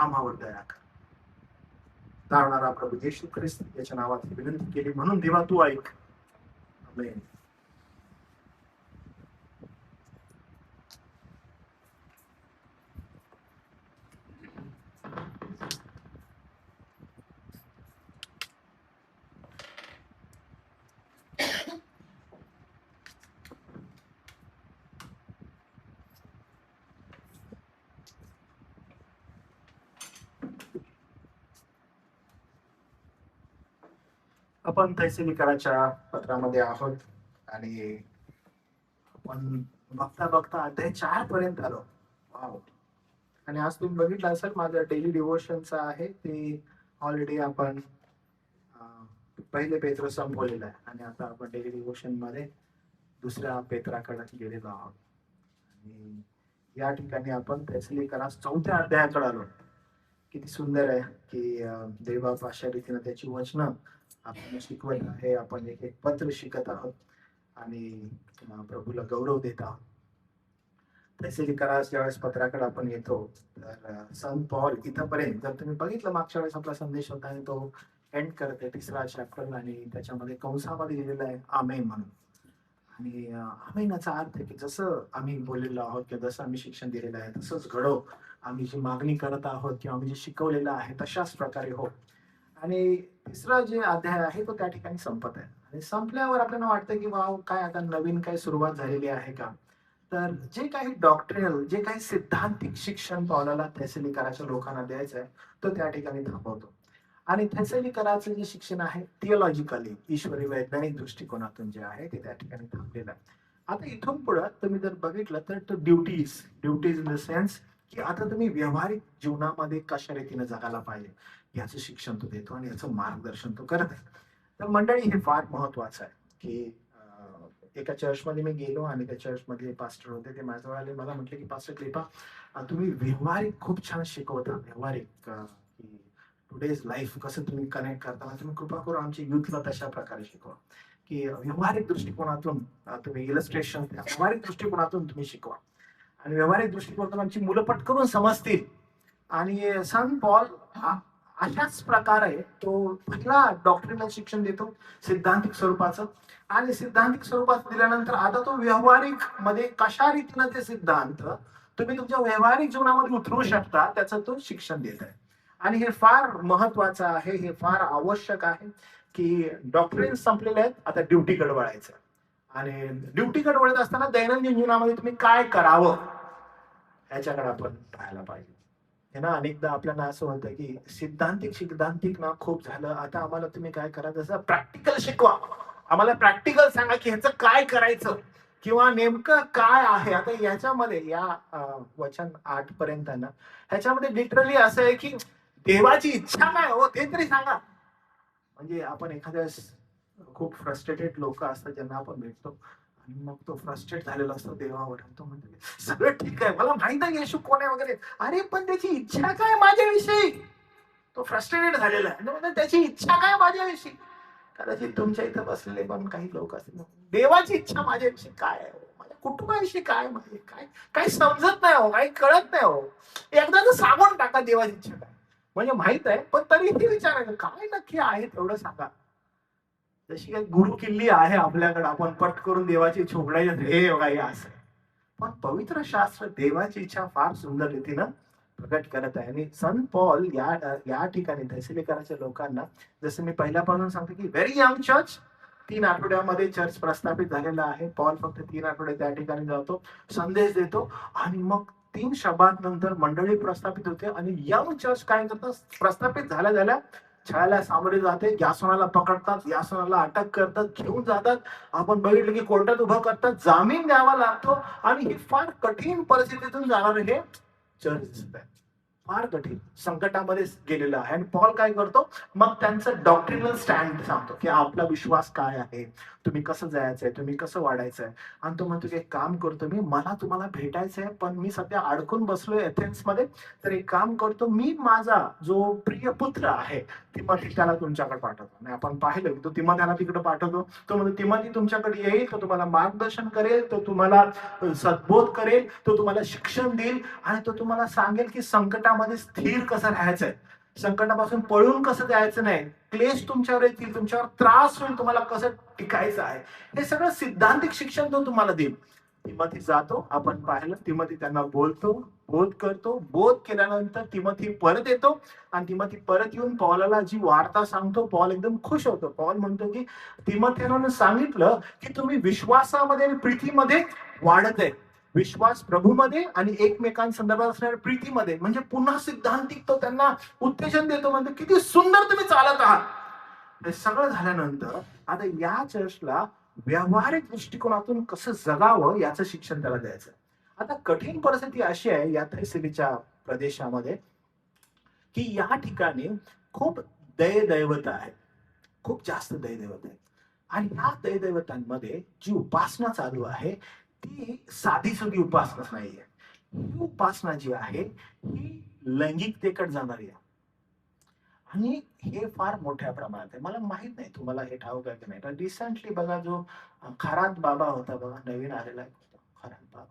आम्हावर दया कर. तारणारा प्रभू येशू ख्रिस्त याच्या नावात विनंती केली म्हणून देवा तू ऐक. आमेन. आपण थेसलोनिकराच्या पत्रामध्ये आहोत आणि आपण बघता बघता अध्याय 4 पर्यंत आलो. वाव. आणि आज तुम्ही बघितलं असेल माझं डेली डिवोशनचं आहे ते ऑलरेडी आपण पहिले पेत्र संपवलेलं आहे आणि आता आपण डेली डिवोशन मध्ये दुसऱ्या पेत्राकडे गेलेलो आहोत. आणि या ठिकाणी आपण थेसलोनिकरा 4थ्या अध्यायाकडे आलो. किती सुंदर आहे की देवबाप अशा रीतीने त्याची वचनं आपण शिकवत आहे. आपण एक एक पत्र शिकत आहोत आणि प्रभूला गौरव देत आहोत. थेसलोनिकरा ज्यावेळेस पत्राकडे आपण येतो तर संत पॉल इथपर्यंत जर तुम्ही बघितलं मागच्या वेळेस आपला संदेश होता आणि तो एंड करते 3रा चॅप्टर आणि त्याच्यामध्ये कंसामध्ये लिहिलेला आहे आमेन म्हणून. आणि आमेनाचा अर्थ आहे की जसं आम्ही बोललेलो आहोत किंवा जसं आम्ही शिक्षण दिलेलं आहे तसंच घडो. आम्ही जी मागणी करत आहोत किंवा आम्ही जे शिकवलेलं आहे तशाच प्रकारे हो. आणि 3रा जे अध्याय आहे तो त्या ठिकाणी संपत आहे आणि संपल्यावर आपल्याला वाटतं की वाव काय आता नवीन काय सुरुवात झालेली आहे का. तर जे काही डॉक्ट्रिनल जे काही सिद्धांतिक शिक्षण पौलाला थेसलोनिकराच्या लोकांना द्यायचं आहे तो त्या ठिकाणी थांबवतो. आणि थेसलोनिकराचं जे शिक्षण आहे थिओलॉजिकली ईश्वरी वैज्ञानिक दृष्टिकोनातून जे आहे ते त्या ठिकाणी थांबलेलं आहे. आता इथून पुढे तुम्ही जर बघितलं तर तो ड्युटीज इन द सेन्स की आता तुम्ही व्यावहारिक जीवनामध्ये कशा रीतीने जगायला पाहिजे याचं शिक्षण तो देतो आणि याचं मार्गदर्शन तो करत आहे. तर मंडळी हे फार महत्वाचं आहे की एका चर्चमध्ये मी गेलो आणि त्या चर्चमध्ये पास्टर होते. ते माझ्याजवळ आले, मला म्हटले की पास्टर क्लिपा तुम्ही व्यावहारिक खूप छान शिकवता. व्यावहारिक की टुडेज लाईफ कसं तुम्ही कनेक्ट करताना तुम्ही कृपा करून आमच्या युथला तशा प्रकारे शिकवा की व्यावहारिक दृष्टिकोनातून तुम्ही इलस्ट्रेशन व्यावहारिक दृष्टिकोनातून तुम्ही शिकवा आणि व्यावहारिक दृष्टिकोनातून आमची मुलं पटकरून समजतील. आणि संत पॉल अशाच प्रकारे तो पहिला डॉक्ट्रिनल शिक्षण देतो सिद्धांतिक स्वरूपाचं आणि सिद्धांतिक स्वरूपात दिल्यानंतर आता तो व्यावहारिक मध्ये कशा रीतीनं ते सिद्धांत तुम्ही तुमच्या व्यावहारिक जीवनामध्ये उतरू शकता त्याचं तो शिक्षण देत आहे. आणि हे फार महत्वाचं आहे, हे फार आवश्यक आहे की डॉक्ट्रिन संपलेले आहेत, आता ड्युटीकडे वळायचं. आणि ड्युटीकडे वळत असताना दैनंदिन जीवनामध्ये तुम्ही काय करावं याच्याकडे आपण पाहायला पाहिजे. हे ना अनेकदा आपल्याला असं होतं की सिद्धांतिक ना खूप झालं, आता आम्हाला तुम्ही काय करा जसं प्रॅक्टिकल शिकवा, आम्हाला प्रॅक्टिकल सांगा की ह्याचं काय करायचं किंवा नेमकं काय आहे. आता याच्यामध्ये या वचन 8 पर्यंत ना ह्याच्यामध्ये लिटरली असं आहे की देवाची इच्छा काय हो ते तरी सांगा. म्हणजे आपण एखाद्या खूप फ्रस्ट्रेटेड लोक असतात ज्यांना आपण भेटतो आणि मग तो फ्रस्ट्रेट झालेला असतो देवावर. तो म्हणतो सगळं ठीक आहे, मला माहित आहे येशू कोण आहे वगैरे, अरे पण त्याची इच्छा काय माझ्याविषयी. तो फ्रस्ट्रेटेड झालेला आहे म्हणजे त्याची इच्छा काय माझ्याविषयी. कदाचित तुमच्या इथं बसलेले पण काही लोक असतील, देवाची इच्छा माझ्याविषयी काय आहे, माझ्या कुटुंबाविषयी काय, म्हणजे काय काय समजत नाही हो, काही कळत नाही हो. एकदा तर सांगून टाका देवाची इच्छा काय, म्हणजे माहित आहे पण तरीही विचारायचं काय नक्की आहे तेवढं सांगा. जशी काही गुरु किल्ली आहे आपल्याकडे, आपण पट करून देवाची छोकडायचं हे काही असं. पण पवित्र शास्त्र देवाची इच्छा फार सुंदर रीतीनं प्रकट करत आहे. आणि संत पॉल या ठिकाणी थेसलोनिकराच्या लोकांना जसं मी पहिल्यापासून सांगतो की व्हेरी यंग चर्च, 3 आठवड्यामध्ये चर्च प्रस्थापित झालेला आहे. पॉल फक्त 3 आठवडे त्या ठिकाणी जातो, संदेश देतो आणि मग 3 शब्दात नंतर मंडळी प्रस्थापित होते. आणि यंग चर्च काय करतात, प्रस्थापित झाल्या छळायला सामोरे जाते, यासोनाला पकडतात, यासोनाला अटक करतात, घेऊन जातात. आपण बघितलं की कोर्टात उभं करतात, जामीन द्यावा लागतो आणि ही फार कठीण परिस्थितीतून जाणार हे चर्च दिसत आहे. फार कठीण संकटामध्ये गेलेलं आहे. आणि पॉल काय करतो, मग त्यांचं डॉक्ट्रिनल स्टँड सांगतो की आपला विश्वास काय आहे, तुम्ही कसं जायचंय, तुम्ही कसं वाढायचंय. आणि तो म्हणतो की एक काम करतो मी, मला तुम्हाला भेटायचंय पण मी सध्या अडकून बसलोय एथेन्स मध्ये, तर एक काम करतो मी, माझा जो प्रिय पुत्र आहे तिमोथी त्याला तुमच्याकडे पाठवतो. आणि आपण पाहिलं की तो तिमोथीला तिकडे पाठवतो. तो म्हणतो तिमोथी तुमच्याकडे येईल, तो तुम्हाला मार्गदर्शन करेल, तो तुम्हाला सद्बोध करेल, तो तुम्हाला शिक्षण देईल आणि तो तुम्हाला सांगेल की संकटामध्ये संकटामध्ये स्थिर कसं राहायचंय, संकटापासून पळून कसं जायचं नाही, क्लेश तुमच्यावर येतील, तुमच्यावर त्रास होईल, तुम्हाला कसं टिकायचं आहे, हे सगळं सिद्धांतिक शिक्षण तो तुम्हाला देईल. तिमोथी जातो, आपण पाहिलं, तिमोथी त्यांना बोलतो, बोध करतो, बोध केल्यानंतर तिमोथी परत येतो आणि तिमोथी परत येऊन पौलाला जी वार्ता सांगतो. पौल एकदम खुश होतो. पौल म्हणतो की तिमोथीनं सांगितलं की तुम्ही विश्वासामध्ये आणि प्रीतीमध्ये वाढत आहे, विश्वास प्रभूमध्ये आणि एकमेकांसंदर्भात असणाऱ्या प्रीतीमध्ये, म्हणजे पुन्हा सिद्धांतिक तो त्यांना उत्तेजन देतो. म्हणतो किती सुंदर तुम्ही चालत आहात. हे सगळं झाल्यानंतर आता या चर्चला व्यावहारिक दृष्टिकोनातून कसं जगावं याचं शिक्षण त्याला द्यायचं. आता कठीण परिस्थिती अशी आहे या थैसलीच्या प्रदेशामध्ये की या ठिकाणी खूप दैवता आहे, खूप जास्त दैवता आहे. आणि या दैवतांमध्ये जी उपासना चालू आहे ती साधी सुधी उपासना नाहीये. ही उपासना जी आहे ही लैंगिकतेकडे जाणारी आहे आणि हे फार मोठ्या प्रमाणात आहे. मला माहित नाही तुम्हाला हे ठाऊक आहे की नाही, पण रिसेंटली बघा जो खरात बाबा होता बघा, नवीन आलेला खरात बाबा,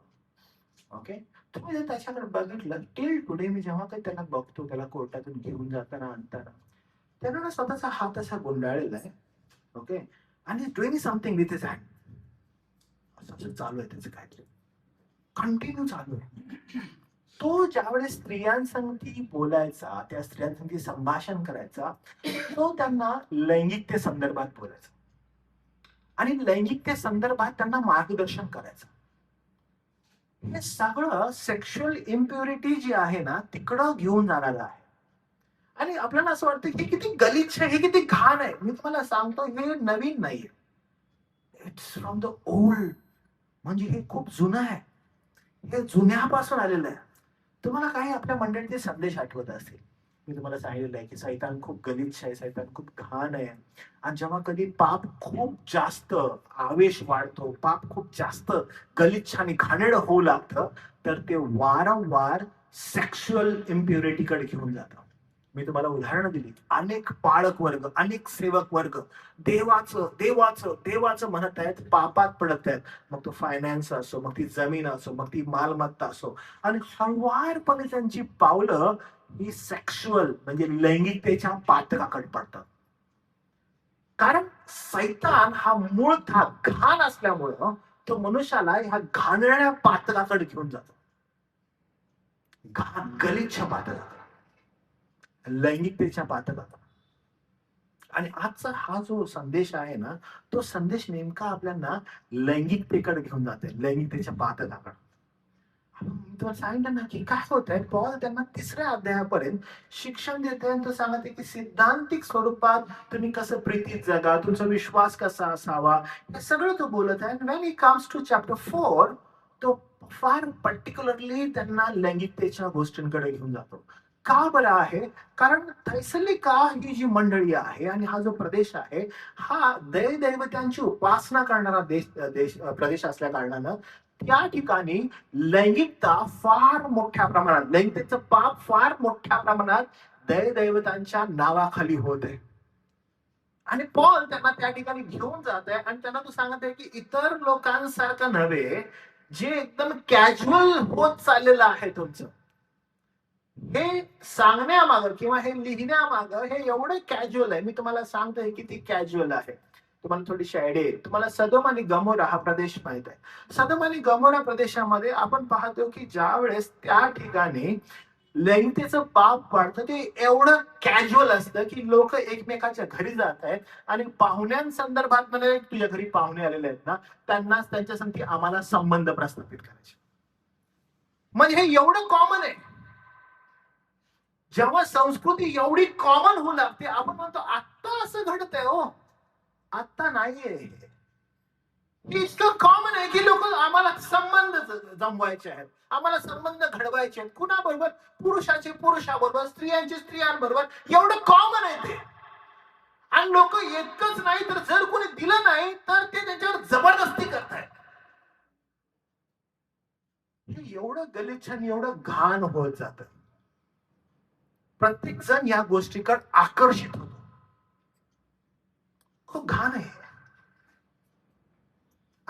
ओके, तुम्ही जर त्याच्याकडे बघितलं टिल टुडे, मी जेव्हा काही त्याला बघतो, त्याला कोर्टातून घेऊन जाताना आणताना, त्यानं ना स्वतःचा हात असा गुंडाळलेला आहे, ओके, आणि doing something with his hand, असं चालू आहे त्याचं काहीतरी, कंटिन्यू चालू आहे. तो ज्यावेळेस स्त्रियांसंगती बोलायचा, त्या स्त्रियांसंगती संभाषण करायचा, तो त्यांना लैंगिकते संदर्भात बोलायचा आणि लैंगिकते संदर्भात त्यांना मार्गदर्शन करायचं. हे सगळं सेक्शुअल इम्प्युरिटी जी आहे ना तिकडं घेऊन जाणारं आहे. आणि आपल्याला असं वाटतं की किती गलिच्छ आहे, हे किती घाण आहे. मी तुम्हाला सांगतो हे नवीन नाहीये, इट्स फ्रॉम द ओल्ड, म्हणजे हे खूप जुनं आहे, हे जुन्यापासून आलेलं आहे. तुम्हाला काही आपल्या मंडळीचे संदेश आठवत असतील, मी तुम्हाला सांगितलेलं आहे की सैतान खूप गलिच्छ आहे, सैतान खूप घाण आहे. आणि जेव्हा कधी पाप खूप जास्त आवेश वाढतो, पाप खूप जास्त गलिच्छ आणि घाणेरडं होऊ लागतं, तर ते वारंवार सेक्शुअल इम्प्युरिटीकडे घेऊन जातं. मी तुम्हाला उदाहरणं दिली, अनेक पाळक वर्ग, अनेक सेवक वर्ग देवाचं देवाचं देवाचं म्हणत आहेत, पापात पडत आहेत. मग तो फायनान्स असो, मग ती जमीन असो, मग ती मालमत्ता असो, आणि हळुवारपणे त्यांची पावलं ही सेक्शुअल म्हणजे लैंगिकतेच्या पातकाकडे पडतात. कारण सैतान हा मूळतः घाण असल्यामुळं तो मनुष्याला ह्या घाणेरड्या पातकाकडे घेऊन जातो, घाण गलिच्छ पातकाकडे, लैंगिकतेच्या पातकाकडे. आणि आजचा हा जो संदेश आहे ना, तो संदेश नेमका आपल्याला लैंगिकतेकडे घेऊन जाते, लैंगिकतेच्या पातकाकडे. तुम्हाला सांगितलं ना की काय होत आहे, पॉल त्यांना 3ऱ्या अध्यायापर्यंत शिक्षण देते आणि तो सांगते की सिद्धांतिक स्वरूपात तुम्ही कसं प्रीतीत जगा, तुमचा विश्वास कसा असावा, हे सगळं तो बोलत आहे. When he comes to chapter 4, तो फार पर्टिक्युलरली त्यांना लैंगिकतेच्या गोष्टींकडे घेऊन जातो. का बरं आहे? कारण थैसलिका ही जी मंडळी आहे आणि हा जो प्रदेश आहे, हा दैवतांची उपासना करणारा प्रदेश असल्या कारणानं त्या ठिकाणी लैंगिकता फार मोठ्या प्रमाणात, लैंगिकतेचं पाप फार मोठ्या प्रमाणात दैवतांच्या नावाखाली होत आहे. आणि पॉल त्यांना त्या ठिकाणी घेऊन जात आहे आणि त्यांना तो सांगत आहे की इतर लोकांसारखं नव्हे, जे एकदम कॅज्युअल होत चाललेलं आहे तुमचं, हे सांगण्यामागं किंवा हे लिहिण्यामागं हे एवढं कॅज्युअल आहे. मी तुम्हाला सांगतोय किती कॅज्युअल आहे, तुम्हाला थोडीशी आयडिया येईल. तुम्हाला सदोम आणि गमोरा हा प्रदेश माहित आहे. सदोम आणि गमोरा प्रदेशामध्ये आपण पाहतो की ज्या वेळेस त्या ठिकाणी लैंगिकतेचं पाप वाढतं, ते एवढं कॅज्युअल असतं की लोक एकमेकाच्या घरी जात आहेत आणि पाहुण्यांसंदर्भात म्हणजे तुझ्या घरी पाहुणे आलेले आहेत ना, त्यांनाच त्यांच्यासाठी आम्हाला संबंध प्रस्थापित करायचे. म्हणजे हे एवढं कॉमन आहे. जेव्हा संस्कृती एवढी कॉमन होऊ लागते, आपण म्हणतो आत्ता असं घडत आहे, हो आत्ता नाहीये, इतकं कॉमन आहे की लोक आम्हाला संबंध जमवायचे आहेत, आम्हाला संबंध घडवायचे आहेत. कुणाबरोबर? पुरुषाचे पुरुषाबरोबर, स्त्रियांचे स्त्रियांबरोबर, एवढं कॉमन आहे ते. आणि लोक इतकंच नाही तर जर कोणी दिलं नाही तर ते त्यांच्यावर जबरदस्ती करतायत. हे एवढं गलिच्छ आणि एवढं घाण होत जात, प्रत्येक जण या गोष्टीकडे आकर्षित होतो. खूप घाण आहे.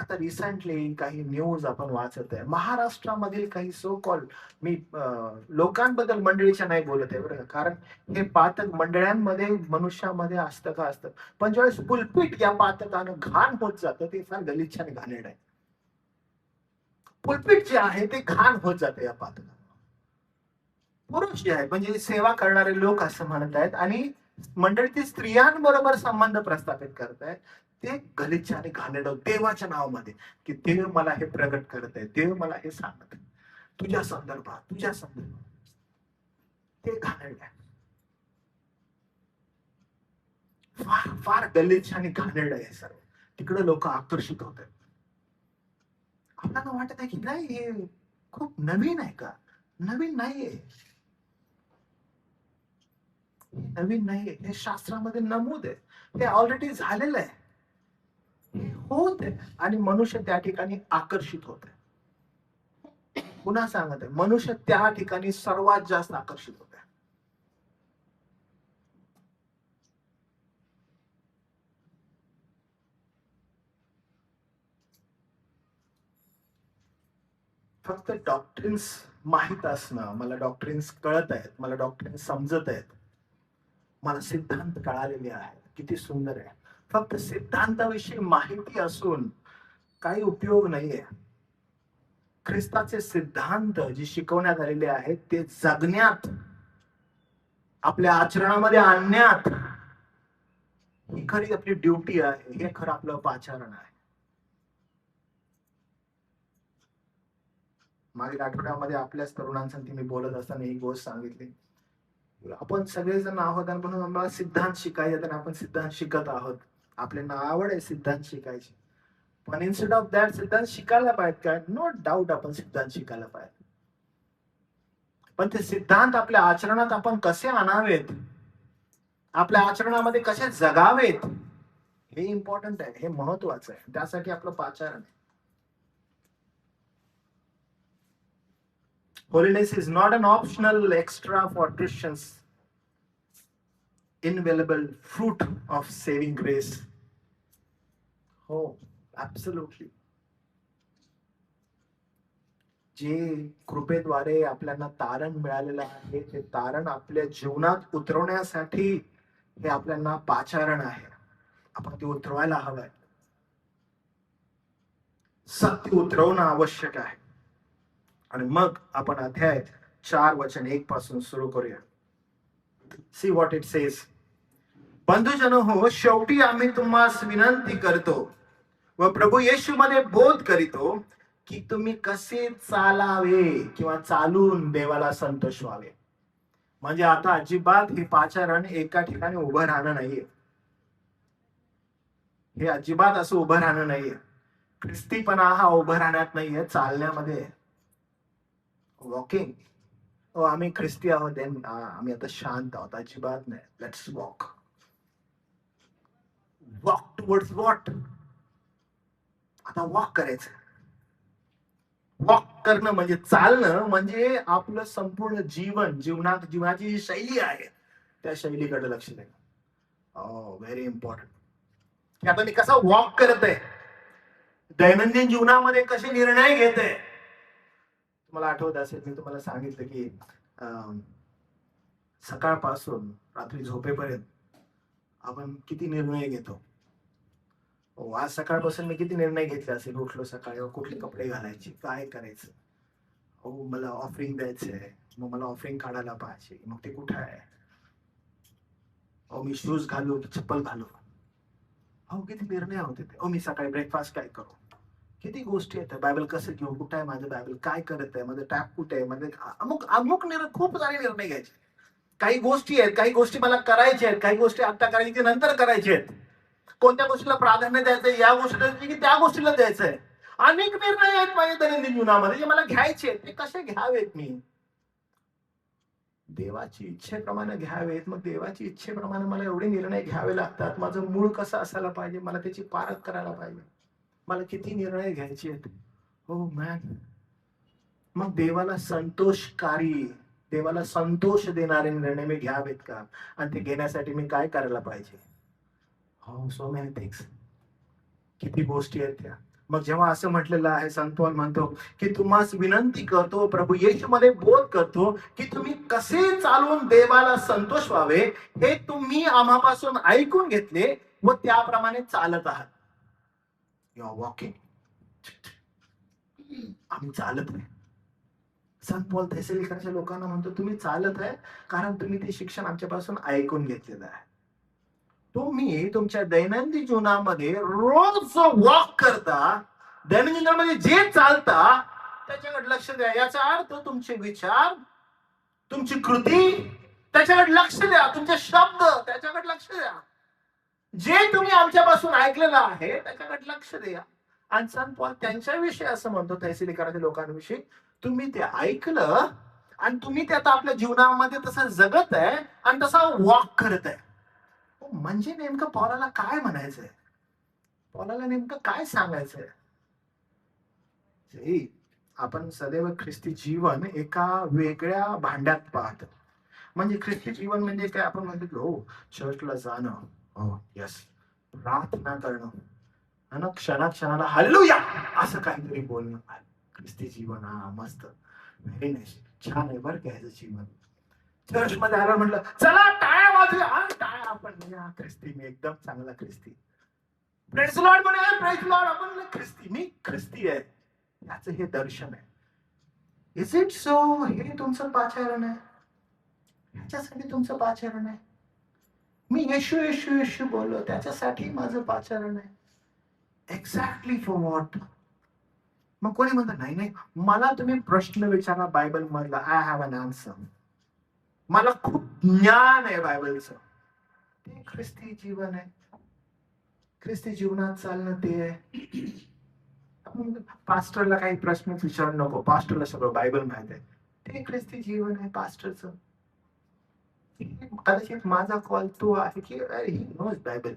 आता रिसेंटली काही न्यूज आपण वाचत आहे, महाराष्ट्रामधील काही सो कॉल, मी लोकांबद्दल, मंडळीच्या नाही बोलत आहे बरं का, कारण हे पातक मंडळांमध्ये मनुष्यामध्ये असतं का असतं, पण ज्यावेळेस पुलपीट या पातकानं घाण होत जातं ते फार गलिच्छ आणि घाणेरड आहे. पुलपीट जे आहे ते घाण होत जाते या पातकानं. पुरुष जे आहेत म्हणजे सेवा करणारे लोक असं म्हणत आहेत, आणि मंडळीतील स्त्रियांबरोबर संबंध प्रस्थापित करतायत, ते गलिच्छ आणि घाणेरड देवाच्या नावामध्ये, की देव मला हे प्रगट करत आहे, देव मला हे सांगत आहे, तुझ्या संदर्भात ते घाणेरड आहे. फार फार गलिच्छ आणि घाणेरड आहे सर्व. तिकडे लोक आकर्षित होत आहेत. आपल्याला वाटत आहे की नाही हे खूप नवीन आहे का? नवीन नाहीये, नवीन नाहीये, हे शास्त्रामध्ये नमूद आहे, हे ऑलरेडी झालेलं आहे, हे होत आहे, आणि मनुष्य त्या ठिकाणी आकर्षित होत आहे. पुन्हा सांगत आहे, मनुष्य त्या ठिकाणी सर्वात जास्त आकर्षित होत आहे. फक्त डॉक्ट्रिन्स माहित असणं, मला डॉक्ट्रिन्स कळत आहेत, मला डॉक्ट्रिन्स समजत आहेत, मला सिद्धांत कळालेले आहेत, किती सुंदर आहे. फक्त सिद्धांताविषयी माहिती असून काही उपयोग नाहीये. ख्रिस्ताचे सिद्धांत जे शिकवण्यात आलेले आहेत ते जगण्यात, आपल्या आचरणामध्ये आणण्यात, ही खरी आपली ड्युटी आहे, हे खरं आपलं पाचारण आहे. मागील आठवड्यामध्ये आपल्याच तरुणांसाठी मी बोलत असताना ही गोष्ट सांगितली. आपण सगळेजण आहोत आणि म्हणून आम्हाला सिद्धांत शिकायचे, तर आपण सिद्धांत शिकत आहोत, आपल्याला आवड आहे सिद्धांत शिकायची, पण इन्स्टेड ऑफ दॅट सिद्धांत शिकायला पाहिजे काय, नो डाऊट आपण सिद्धांत शिकायला पाहिजे, पण ते सिद्धांत आपल्या आचरणात आपण कसे आणावेत, आपल्या आचरणामध्ये कसे जगावेत, हे इम्पॉर्टंट आहे, हे महत्वाचं आहे. त्यासाठी आपलं पाचारण आहे. Holiness is not an optional extra for Christians. Invaluable fruit of saving grace. Oh, absolutely. जे कृपेद्वारे आपल्याला तारण मिळालेलं आहे, ते तारण आपल्या जीवनात उतरवण्यासाठी हे आपल्याला पाचारण आहे. आपण ते उतरवायला हवंय. सत्य उतरवणं आवश्यक आहे. आणि मग आपण अध्याय 4:1 पासून सुरू करूया. See what it says. बंधुजन हो, शेवटी आम्ही तुम्हाला विनंती करतो व प्रभू येशू मध्ये बोध करीतो की तुम्ही कसे चालावे किंवा चालून देवाला संतोष व्हावे. म्हणजे आता अजिबात हे पाचारण एका ठिकाणी उभं राहणं नाहीये, हे अजिबात असं उभं राहणं नाहीये. ख्रिस्तीपणा हा उभं राहण्यात नाहीये, चालण्यामध्ये. वॉकिंग, आम्ही ख्रिस्ती आहोत, आम्ही आता शांत आहोत, अजिबात नाही. Let's walk. Walk towards what? आता वॉक करायचं. वॉक करणं म्हणजे, चालणं म्हणजे आपलं संपूर्ण जीवनाची जी शैली आहे त्या शैलीकडे लक्ष देणं. Very important. आता मी कसा वॉक करत आहे, दैनंदिन जीवनामध्ये कसे निर्णय घेत आहे. तुम्हाला आठवत असेल, मी तुम्हाला सांगितलं की सकाळपासून रात्री झोपेपर्यंत आपण किती निर्णय घेतो. आज सकाळपासून मी किती निर्णय घेतले असेल. उठलो सकाळी, कुठले कपडे घालायचे, काय करायचं, मला ऑफरिंग द्यायचंय, मग मला ऑफरिंग काढायला पाहिजे, मग ते कुठं आहे, मी शूज घालू की चप्पल घालू, किती निर्णय होते ते. मी सकाळी ब्रेकफास्ट काय करू, किती गोष्टी आहेत. बायबल कसं घेऊ, कुठं आहे माझं बायबल, काय करत आहे, माझं टॅप कुठे आहे, म्हणजे अमुक निर्णय, खूप सारे निर्णय घ्यायचे. काही गोष्टी आहेत, काही गोष्टी मला करायच्या आहेत, काही गोष्टी आता करायची नंतर करायच्या आहेत. कोणत्या गोष्टीला प्राधान्य द्यायचंय, या गोष्टीला की त्या गोष्टीला द्यायचंय. अनेक निर्णय आहेत माझ्या दैनंदिन जीवनामध्ये जे मला घ्यायचे आहेत. ते कसे घ्यावेत मी, देवाची इच्छेप्रमाणे घ्यावेत. मग देवाची इच्छेप्रमाणे मला एवढे निर्णय घ्यावे लागतात. माझं मूळ कसं असायला पाहिजे, मला त्याची पारख करायला पाहिजे. मला किती निर्णय घ्यायचे आहेत. हो मॅन. मग देवाला संतोषकारी, देवाला संतोष देणारे निर्णय मी घ्यावेत का, आणि ते घेण्यासाठी मी काय करायला पाहिजे. So many things. किती गोष्टी आहेत त्या. मग जेव्हा असं म्हटलेलं आहे, संत पौल म्हणतो की तुम्हाला विनंती करतो, प्रभू येशू मध्ये बोध करतो की तुम्ही कसे चालून देवाला संतोष व्हावे हे तुम्ही आम्हापासून ऐकून घेतले व त्याप्रमाणे चालत आहात. You are walking. आम्ही चालत नाही. संत पौल थेसलोनिकच्या लोकांना म्हणतो तुम्ही चालत आहे कारण तुम्ही ते शिक्षण आमच्यापासून ऐकून घेतलेलं आहे. तुम्ही तुमच्या दैनंदिन जीवनामध्ये रोज वॉक करता, दैनंदिन जीवनामध्ये जे चालता त्याच्याकडे लक्ष द्या. याचा अर्थ तुमचे विचार, तुमची कृती त्याच्याकडे लक्ष द्या, तुमचे शब्द त्याच्याकडे लक्ष द्या. जे तुम्ही आमच्यापासून ऐकलेलं आहे त्याच्याकडे लक्ष द्या. आणि संत पौल त्यांच्याविषयी असं म्हणतो, थेसलोनिकच्या लोकांविषयी, तुम्ही ते ऐकलं आणि तुम्ही ते आता आपल्या जीवनामध्ये तसं जगत आहे आणि तसा वॉक करत आहे. म्हणजे नेमकं पौलाला काय म्हणायचंय, पौलाला नेमकं काय सांगायचंय? आपण सदैव ख्रिस्ती जीवन एका वेगळ्या भांड्यात पाहतो. म्हणजे ख्रिस्ती जीवन म्हणजे काय, आपण म्हणतो हो चर्चला जाणं, हो यस, प्रार्थना करणं आणि क्षणाक्षणाला हालेलुया असं काहीतरी बोलणं. ख्रिस्ती जीवन, हा मस्त, व्हेरी नाईस, छान आहे बरं का ह्याचं जीवन. चर्च मध्ये आलं म्हटलं चला टाळ्या वाजूया, टाळ्या आपण ख्रिस्ती, मी एकदम चांगला ख्रिस्ती, प्रेज लॉर्ड म्हणे, प्रेज लॉर्ड, आपण ख्रिस्ती, मी ख्रिस्ती आहे, याचं हे दर्शन आहे. Is it so? हे तुमचं पाचारण आहे, ह्याच्यासाठी तुमचं पाचारण आहे. मी येशू येशू येशू बोललो त्याच्यासाठी माझं पाचारण आहे. Exactly for what? मग कोणी म्हणतं नाही नाही मला तुम्ही प्रश्न विचारा बायबल मधला, आय हॅव अन आन्सर, मला खूप ज्ञान आहे बायबलचं. ते ख्रिस्ती जीवन आहे. ख्रिस्ती जीवनात चालणं ते आहे. पास्टरला काही प्रश्न विचारू नको, पास्टरला सगळं बायबल माहित आहे, ते ख्रिस्ती जीवन आहे पास्टरचं. कदाचित माझा कॉल तो आहे की ही नोज बायबल,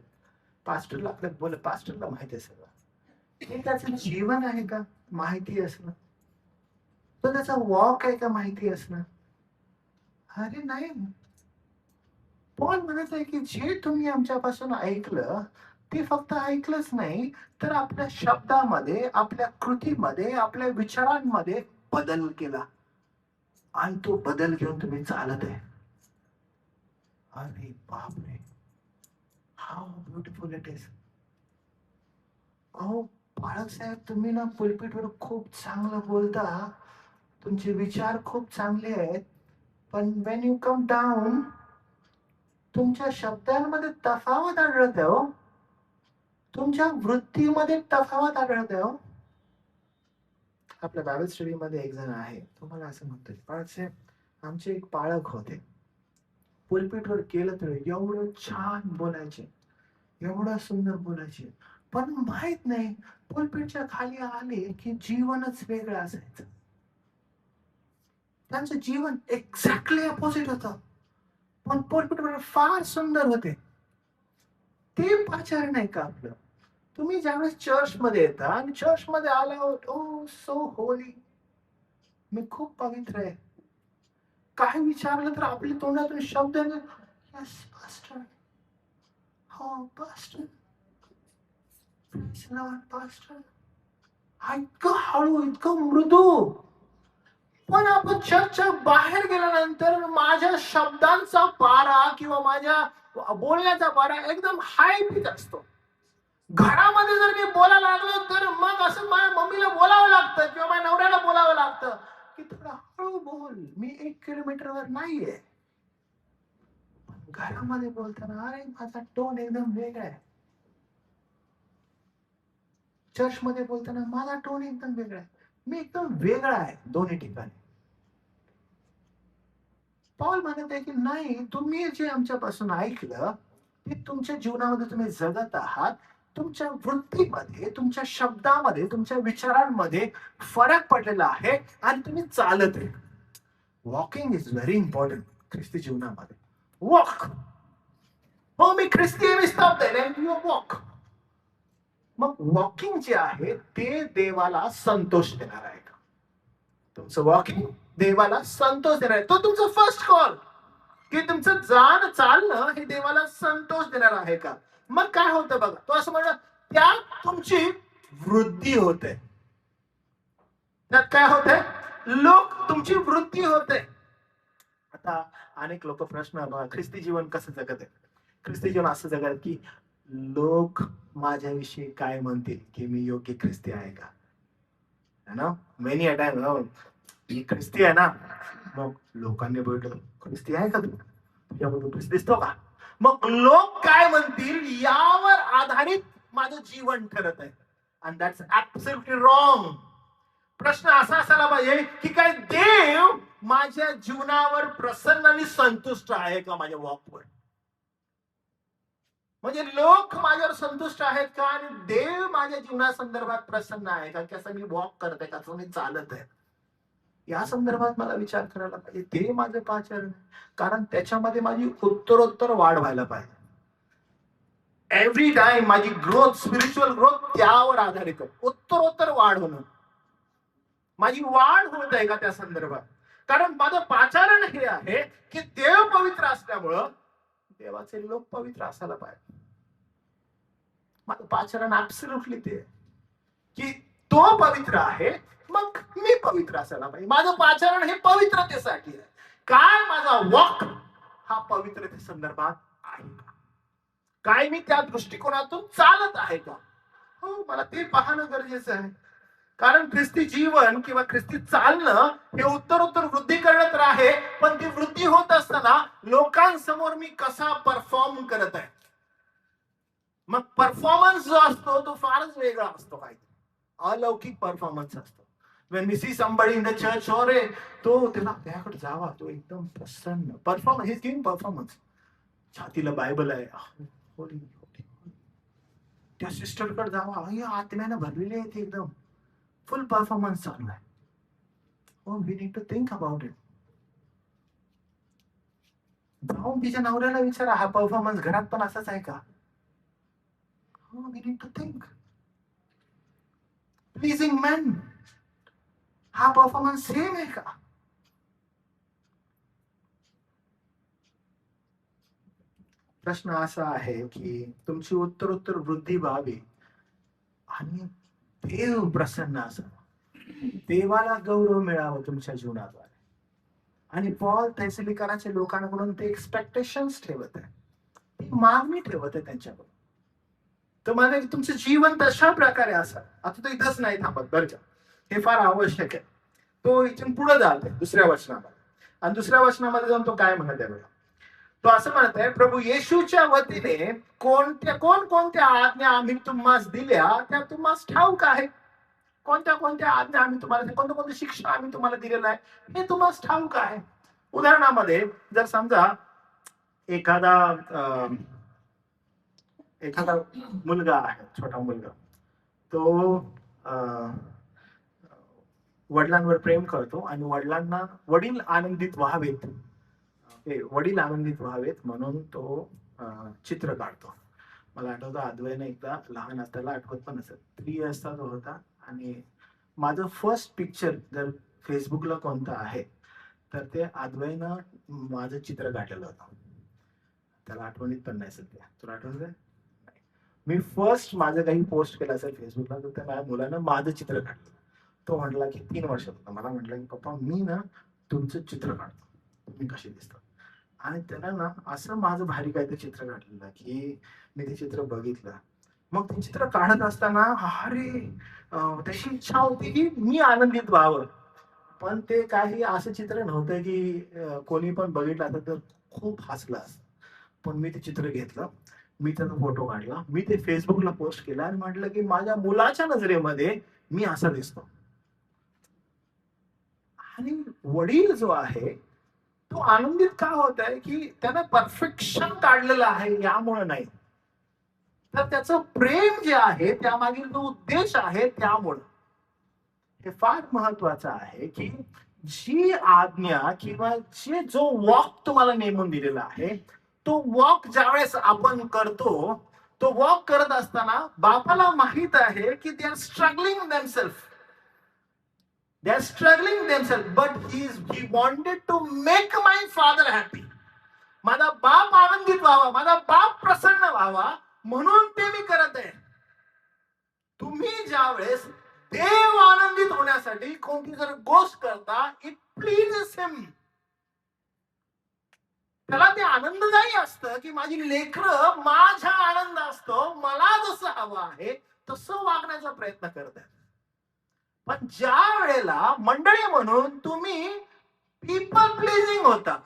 पास्टरला आपल्याला बोल, पास्टरला माहिती आहे सगळं. हे त्याचं जीवन आहे का माहिती असणं? तो त्याचा वॉक आहे का माहिती असणं? अरे नाही. पॉल म्हणत आहे की जे तुम्ही आमच्यापासून ऐकलं ते फक्त ऐकलंच नाही तर आपल्या शब्दामध्ये, आपल्या कृतीमध्ये, आपल्या विचारांमध्ये बदल केला आणि तो बदल घेऊन तुम्ही चालत आहे. अरे बापरे, हाऊ ब्युटिफुल इट इज. अहो बाळक साहेब, तुम्ही ना पुलपीटवर खूप चांगलं बोलता, तुमचे विचार खूप चांगले आहेत, पण वेन यू कम डाऊन तुमच्या शब्दांमध्ये तफावत आढळते हो, तुमच्या वृत्तीमध्ये तफावत आढळते हो. आपल्या बायबल स्टडी मध्ये एक जण आहे, तुम्हाला असं म्हणतो, बाळक साहेब आमचे एक पाळक होते, पुलपीटवर केलं तर एवढं छान बोलायचे, एवढं सुंदर बोलायचे, पण माहित नाही पुलपीटच्या खाली आले की जीवनच वेगळं असायचं. त्यांचं जीवन एक्झॅक्टली अपोजिट होतं, पण पुलपीटवर फार सुंदर होते. ते पाचारण आहे का आपलं? तुम्ही ज्यावेळेस चर्च मध्ये येता आणि चर्च मध्ये आला आहोत, ओ सो होली, मी खूप पवित्र आहे, काय विचारलं तर आपल्या तोंडातून शब्द, यस पास्टर, हो पास्टर, प्रेज लॉर्ड पास्टर, इतकं हळू, इतकं मृदू. पण आपण चर्चच्या बाहेर गेल्यानंतर माझ्या शब्दांचा पारा किंवा माझ्या बोलण्याचा पारा एकदम हाय पिच असतो. घरामध्ये जर मी बोलायला लागलो तर मग असं माझ्या मम्मीला बोलावं लागतं किंवा माझ्या नवऱ्याला बोलावं लागतं की थोडं हळू बोल, मी 1 किलोमीटरवर नाहीये. घरामध्ये बोलताना अरे माझा टोन एकदम वेगळा आहे, चर्च मध्ये बोलताना माझा टोन एकदम वेगळा आहे, मी एकदम वेगळा आहे दोन्ही ठिकाणी. पॉल म्हणत आहे की नाही, तुम्ही जे आमच्यापासून ऐकलं ते तुमच्या जीवनामध्ये तुम्ही जगत आहात, तुमच्या वृत्तीमध्ये, तुमच्या शब्दामध्ये, तुमच्या विचारांमध्ये फरक पडलेला आहे आणि तुम्ही चालत आहे. वॉकिंग इज व्हेरी इम्पॉर्टंट ख्रिस्ती जीवनामध्ये. वॉक, हो मी ख्रिस्ती आहे, मी स्टॉप यू वॉक. मग वॉकिंग जे आहे ते देवाला संतोष देणार आहे का? तुमचं वॉकिंग देवाला संतोष देणार आहे, तो तुमचा फर्स्ट कॉल की तुमचं चालणं हे देवाला संतोष देणार आहे का? मग काय होतं बघा, तो असं म्हणलं त्यात तुमची वृद्धी होते. त्यात काय होते? तुमची वृद्धी होते. आता अनेक लोक प्रश्न, ख्रिस्ती जीवन कसं जगत आहे? ख्रिस्ती जीवन असं जगत की लोक माझ्याविषयी काय म्हणतील, की मी योग्य ख्रिस्ती आहे का? है ना? मेनी अ टाइम मी ख्रिस्ती आहे ना, मग लोकांनी बघितलं, ख्रिस्ती आहे का तू? तुझ्याबरोबर ख्रिस्त दिसतो का? मग लोक काय म्हणतील यावर आधारित माझं जीवन ठरत आहे. And that's absolutely wrong. प्रश्न असा असायला पाहिजे की काय देव माझ्या जीवनावर प्रसन्न आणि संतुष्ट आहे का माझ्या वॉकवर? म्हणजे लोक माझ्यावर संतुष्ट आहेत का आणि देव माझ्या जीवनासंदर्भात प्रसन्न आहे का? कसं मी वॉक करत आहे, कसं मी चालत आहे, या संदर्भात मला विचार करायला पाहिजे. ते माझं पाचरण, कारण त्याच्यामध्ये माझी उत्तरोत्तर वाढ व्हायला पाहिजे. एव्हरी टाइम माझी ग्रोथ, स्पिरिच्युअल ग्रोथ त्यावर आधारित आहे. उत्तरोत्तर वाढ होणं, माझी वाढ होत आहे का त्या संदर्भात? कारण माझं पाचारण हे आहे की देव पवित्र असल्यामुळं देवाचे लोक पवित्र असायला पाहिजे. माझं पाचारण ऍब्सोल्युटली ते की तो पवित्र आहे, मग मी पवित्र असायला पाहिजे. माझं पाचारण हे पवित्रतेसाठी आहे. काय माझा वॉक हा पवित्रते संदर्भात आहे का? काय मी त्या दृष्टिकोनातून चालत आहे का? हो, मला ते पाहणं गरजेचं आहे. कारण ख्रिस्ती जीवन किंवा ख्रिस्ती चालणं हे उत्तरोत्तर वृद्धी करत आहे. पण ती वृद्धी होत असताना लोकांसमोर मी कसा परफॉर्म करत आहे. मग परफॉर्मन्स जो असतो तो फारच वेगळा असतो. काही अलौकिक परफॉर्मन्स असतो. when we see somebody in the church, रे तो त्याला त्याकडे जावा, तो एकदम प्रसन्न परफॉर्मन्स, ही गिव्हिंग परफॉर्मन्स. छातीला बायबल आहे, त्या सिस्टरकडे जावा, आत्म्यानं भरलेली आहे, ती एकदम फुल परफॉर्मन्स चालू आहे. Oh, we need to think about it. जाऊन तिच्या नवऱ्याला विचारा, हा परफॉर्मन्स घरात पण असाच आहे का? Oh, we need to think. Pleasing men, हा परफॉर्मन्स सेम आहे का? प्रश्न असा आहे की तुमची उत्तरोत्तर वृद्धी व्हावी आणि देव प्रसन्न असावं, देवाला गौरव मिळावं तुमच्या जीवनाद्वारे. आणि पॉल थेसलिकनाच्या लोकांकडून ते एक्सपेक्टेशन्स ठेवत आहे, ती मागणी ठेवत आहे त्यांच्याकडून. तर मला तुमचं जीवन तशा प्रकारे असावं. आता तो इथंच नाही थांबत बरं का, हे फार आवश्यक आहे. तो इथून पुढे जात आहे दुसऱ्या वचनामध्ये, आणि दुसऱ्या वचनामध्ये जाऊन तो काय म्हणत आहे बघा. तो असं म्हणत आहे, प्रभू येशूच्या वतीने कोणकोणत्या आज्ञा आम्ही तुम्हाला दिल्या त्या तुम्हाला ठाऊक आहे. कोणत्या आज्ञा आम्ही तुम्हाला, कोणते शिक्षा आम्ही तुम्हाला दिलेलं आहे हे तुम्हाला ठाऊक आहे. उदाहरणामध्ये जर समजा एखादा मुलगा आहे, छोटा मुलगा, तो वडिलांवर प्रेम करतो आणि वडील आनंदित व्हावेत, म्हणून तो चित्र काढतो. मला आठवतं अद्वैने एकदा लहान असताना, आठवत पण असेल, 3 इयर्सचा तो होता, आणि माझं फर्स्ट पिक्चर जर फेसबुकला कोणतं आहे तर ते अद्वैनं माझं चित्र काढलेलं होतं. त्याला आठवणीत पण नाही सध्या. तुला आठवत आहे? मी फर्स्ट माझं काही पोस्ट केलं असेल फेसबुकला तर त्या माझ्या मुलानं माझं चित्र काढलं. तो म्हटला की 3 वर्षात होता, मला म्हटलं की पप्पा मी ना तुमचं चित्र काढतो, तुम्ही कसे दिसतात. आणि त्याला ना असं माझं भारी काहीतरी चित्र काढलेलं की मी ते चित्र बघितलं. मग ते चित्र काढत असताना अरे त्याची इच्छा होती की मी आनंदित व्हावं, पण ते काही असं चित्र नव्हतं की कोणी पण बघितलं असतं तर खूप हसलं असतं. पण मी ते चित्र घेतलं, मी त्याचा फोटो काढला, मी ते फेसबुकला पोस्ट केला आणि म्हटलं की माझ्या मुलाच्या नजरेमध्ये मी असा दिसतो. आणि वडील जो आहे तो आनंदित का होत आहे की त्यानं परफेक्शन काढलेलं आहे यामुळे नाही, तर त्याचं प्रेम जे आहे त्यामागील जो उद्देश आहे त्यामुळे. हे फार महत्वाचं आहे की जी आज्ञा किंवा जो वॉक तुम्हाला नेमून दिलेला आहे, तो वॉक ज्यावेळेस आपण करतो, तो वॉक करत असताना बापाला माहित आहे की they are struggling themselves, but he wanted to make my father happy. माझा बाप आनंदित व्हावा, माझा बाप प्रसन्न व्हावा, म्हणून ते मी करत आहे. तुम्ही ज्या वेळेस देव आनंदित होण्यासाठी कोणती जर गोष्ट करता, इट प्लीजेस हिम. त्याला ते आनंददायी असतं की माझी लेकरं माझ्या आनंद असतो, मला जसं हवं आहे तसं वागण्याचा प्रयत्न करतात. पण ज्या वेळेला मंडळी म्हणून तुम्ही पीपल प्लीजिंग होता,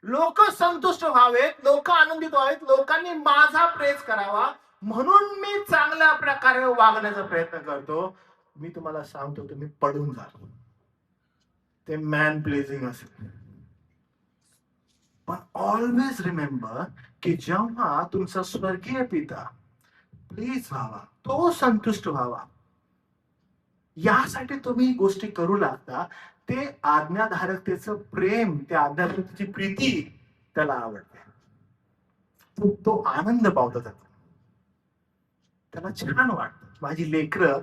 लोक संतुष्ट व्हावेत, लोक आनंदित व्हावेत, लोकांनी माझा प्रेज करावा म्हणून मी चांगल्या प्रकारे वागण्याचा प्रयत्न करतो, मी तुम्हाला सांगतो तुम्ही पडून जाल. ते मॅन प्लीजिंग असेल. पण ऑलवेज रिमेंबर की जेव्हा तुमचा स्वर्गीय पिता प्लीज व्हावा, तो संतुष्ट व्हावा, यासाठी तुम्ही गोष्टी करू लागता, ते आज्ञाधारकतेचं प्रेम, त्या आज्ञाधारकतेची प्रीती त्याला आवडते. तो आनंद पावतो, त्याला छान वाटतं. माझी लेकरं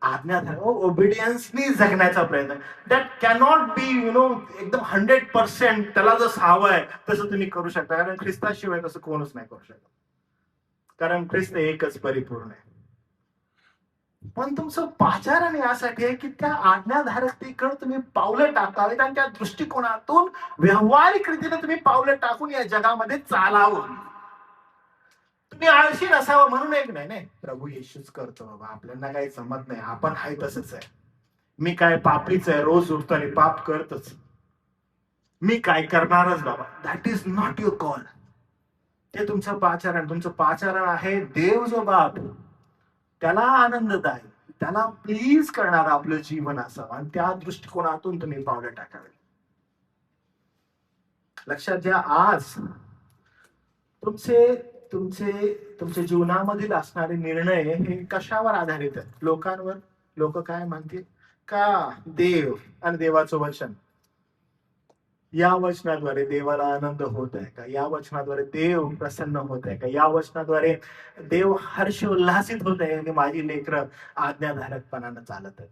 आज्ञाधारक ओबिडियन्सनी जगण्याचा प्रयत्न, दॅट कॅनॉट बी एकदम 100% त्याला जसं हवंय तसं तुम्ही करू शकता, कारण ख्रिस्ताशिवाय तसं कोणच नाही करू शकत, कारण ख्रिस्त एकच परिपूर्ण आहे. पण तुमचं पाचारण यासाठी आहे की त्या आज्ञाधारकतेकडे तुम्ही पावलं टाकावीत आणि त्या दृष्टिकोनातून व्यावहारिक रीतीने तुम्ही पावलं टाकून या जगामध्ये चालावं. तुम्ही आळशी नसावं म्हणून एक नाही, प्रभू येशूच करतो बाबा, आपल्याला काही जमत नाही, आपण आहे तसंच आहे, मी काय पापीच आहे, रोज उठतो आणि पाप करतच, मी काय करणारच बाबा. That is not your call. ते तुमचं पाचारण आहे देव जो बाप त्याला आनंददायी, त्याला प्लीज करणार आपलं जीवन असावं, आणि त्या दृष्टिकोनातून तुम्ही पावलं टाकावे. लक्षात घ्या, आज तुमच्या जीवनामधील असणारे निर्णय हे कशावर आधारित आहेत? लोकांवर. लोक काय म्हणतील, का देव आणि देवाचं वचन, या वचनाद्वारे देवाला आनंद होत आहे का, या वचनाद्वारे देव प्रसन्न होत आहे का, या वचनाद्वारे देव हर्ष उल्हासित होत आहे की माझी लेकरं आज्ञाधारकपणानं चालत आहे.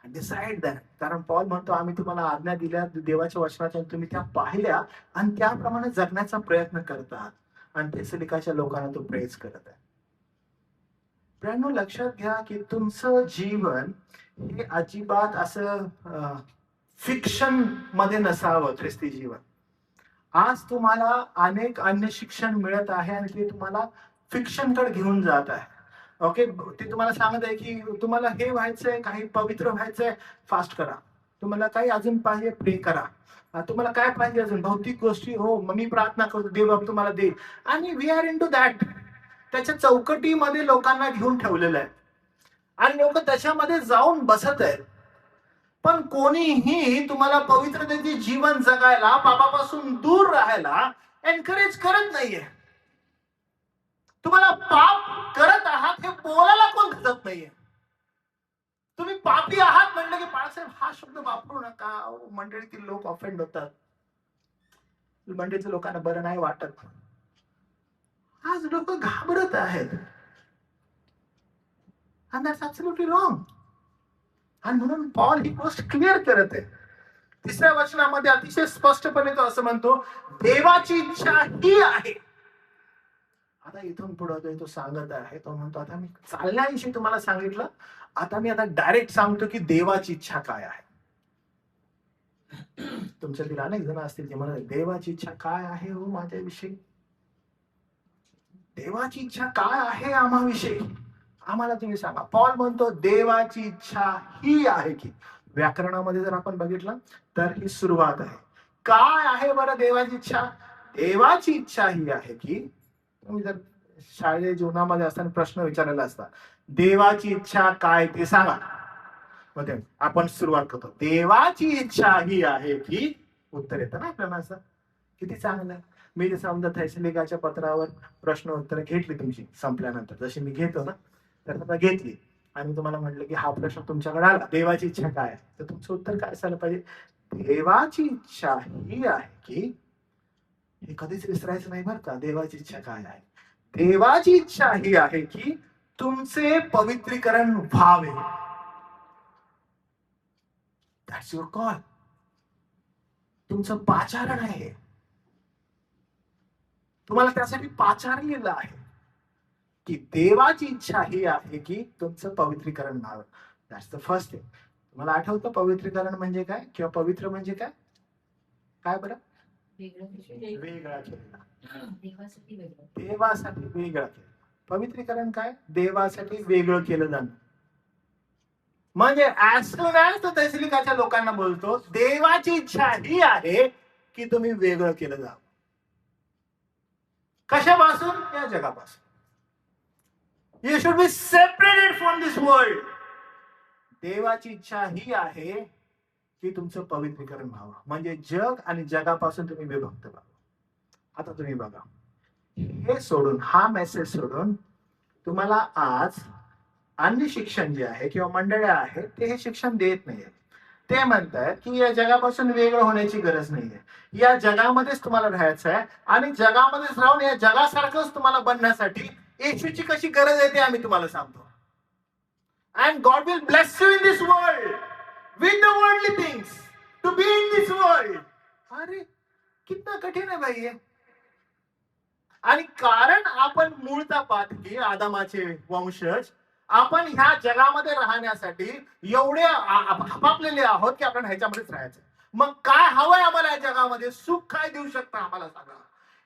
Decide that. कारण पॉल म्हणतो आम्ही तुम्हाला आज्ञा दिल्या देवाच्या वचनाच्या, तुम्ही त्या पाहिल्या आणि त्याप्रमाणे जगण्याचा प्रयत्न करतात, आणि थेसलिकाच्या लोकांना तो प्रेज करत आहे. प्रियांनो, लक्षात घ्या की तुमचं जीवन हे अजिबात असं फिक्शन मध्ये नसावं. ख्रिस्ती जीवन, आज तुम्हाला अनेक अन्य शिक्षण मिळत आहे आणि ते तुम्हाला फिक्शन कडे घेऊन जात आहे. ओके, ते तुम्हाला सांगत आहे की तुम्हाला हे व्हायचंय, काही पवित्र व्हायचंय, फास्ट करा. तुम्हाला काही अजून पाहिजे, प्रे करा. तुम्हाला काय पाहिजे अजून, भौतिक गोष्टी, हो मी प्रार्थना करतो, देव तुम्हाला देईल. आणि we are into that. त्याच्या चौकटीमध्ये लोकांना घेऊन ठेवलेलं आहे आणि लोक त्याच्यामध्ये जाऊन बसत आहेत. पण कोणीही तुम्हाला पवित्रतेचे जीवन जगायला, पापापासून दूर राहायला एनकरेज करत नाहीये. तुम्हाला पाप करत आहात हे बोलायला कोण धरत नाहीये. तुम्ही पापी आहात म्हणलं की बाळासाहेब हा शब्द वापरू नका, मंडळीतील लोक ऑफेंड होतात, मंडळीच्या लोकांना बरं नाही वाटत. आज लोक घाबरत आहेत, and that's absolutely wrong. आणि म्हणून पॉल ही गोष्ट क्लिअर करत आहे. 3ऱ्या वचनामध्ये अतिशय स्पष्टपणे तो असं म्हणतो, देवाची इच्छा ही आहे. आता इथून पुढे तो सांगत आहे, तो म्हणतो आता मी चालण्याविषयी तुम्हाला सांगितलं, आता मी आता डायरेक्ट सांगतो की देवाची इच्छा काय आहे. तुमच्यातील अनेक जण असतील ते म्हणतात, देवाची इच्छा काय आहे हो माझ्याविषयी, देवाची इच्छा काय आहे आम्हाविषयी, आम्हाला तुम्ही सांगा. पॉल म्हणतो देवाची इच्छा ही आहे की, व्याकरणामध्ये जर आपण बघितलं तर ही सुरुवात आहे. काय आहे बरं देवाची इच्छा? देवाची इच्छा ही आहे की, तुम्ही जर शाळेच्या जीवनामध्ये असताना प्रश्न विचारलेला असता, देवाची इच्छा काय ते सांगा, मग आपण सुरुवात करतो, देवाची इच्छा ही आहे की, उत्तर येतं ना आपल्याला. असं किती चांगलं. मी ते समजा थेसलिकाच्या पत्रावर प्रश्न उत्तर घेतली तुमची संपल्यानंतर, जशी मी घेतो ना, तर आता घेतली आणि तुम्हाला म्हटलं की हा प्रश्न तुमच्याकडे आला, देवाची इच्छा काय आहे, तर तुमचं उत्तर काय असायला पाहिजे, देवाची इच्छा ही आहे की, हे कधीच विसरायचं नाही बरं का. देवाची इच्छा काय आहे? देवाची इच्छा ही आहे की तुमचे पवित्रीकरण व्हावे. That's your call. तुमचं पाचारण आहे, तुम्हाला त्यासाठी पाचारलेलं आहे. की देवाची इच्छा ही आहे की तुमचं पवित्रीकरण व्हावं. That's the first thing. तुम्हाला आठवतं पवित्रीकरण म्हणजे काय किंवा पवित्र म्हणजे काय? काय बरं? वेगळा केलेला. देवासाठी वेगळा केलं. पवित्रीकरण काय? देवासाठी वेगळं केलं जाणं. म्हणजे ऍज सून ऍज तो तैसलिकाच्या लोकांना बोलतो, देवाची इच्छा ही आहे की तुम्ही वेगळं केलं जावं. कशापासून? या जगापासून. You should be separated from this world. देवाची इच्छा ही आहे की तुमचं पवित्रीकरण व्हावं, म्हणजे जग आणि जगापासून तुम्ही विभक्त व्हावं. आता तुम्ही बघा, हे सोडून, हा मेसेज सोडून तुम्हाला आज अन्य शिक्षण जे आहे किंवा मंडळ्या आहेत ते हे शिक्षण देत नाहीये. ते म्हणतात की या जगापासून वेगळं होण्याची गरज नाहीये, या जगामध्येच तुम्हाला राहायचं आहे आणि जगामध्येच राहून या जगासारखंच तुम्हाला बनण्यासाठी येशूची कशी गरज आहे ते आम्ही तुम्हाला सांगतो. And God will bless you in this world with the worldly things to be in this world. अरे कितना कठीण आहे भाई. आणि कारण आपण मूळचा पातकी आदामाचे वंशज, आपण ह्या जगामध्ये राहण्यासाठी एवढे आपापलेले आहोत की आपण ह्याच्यामध्येच राहायचं. मग काय हवंय आम्हाला या जगामध्ये? सुख काय देऊ शकता आम्हाला सांगा.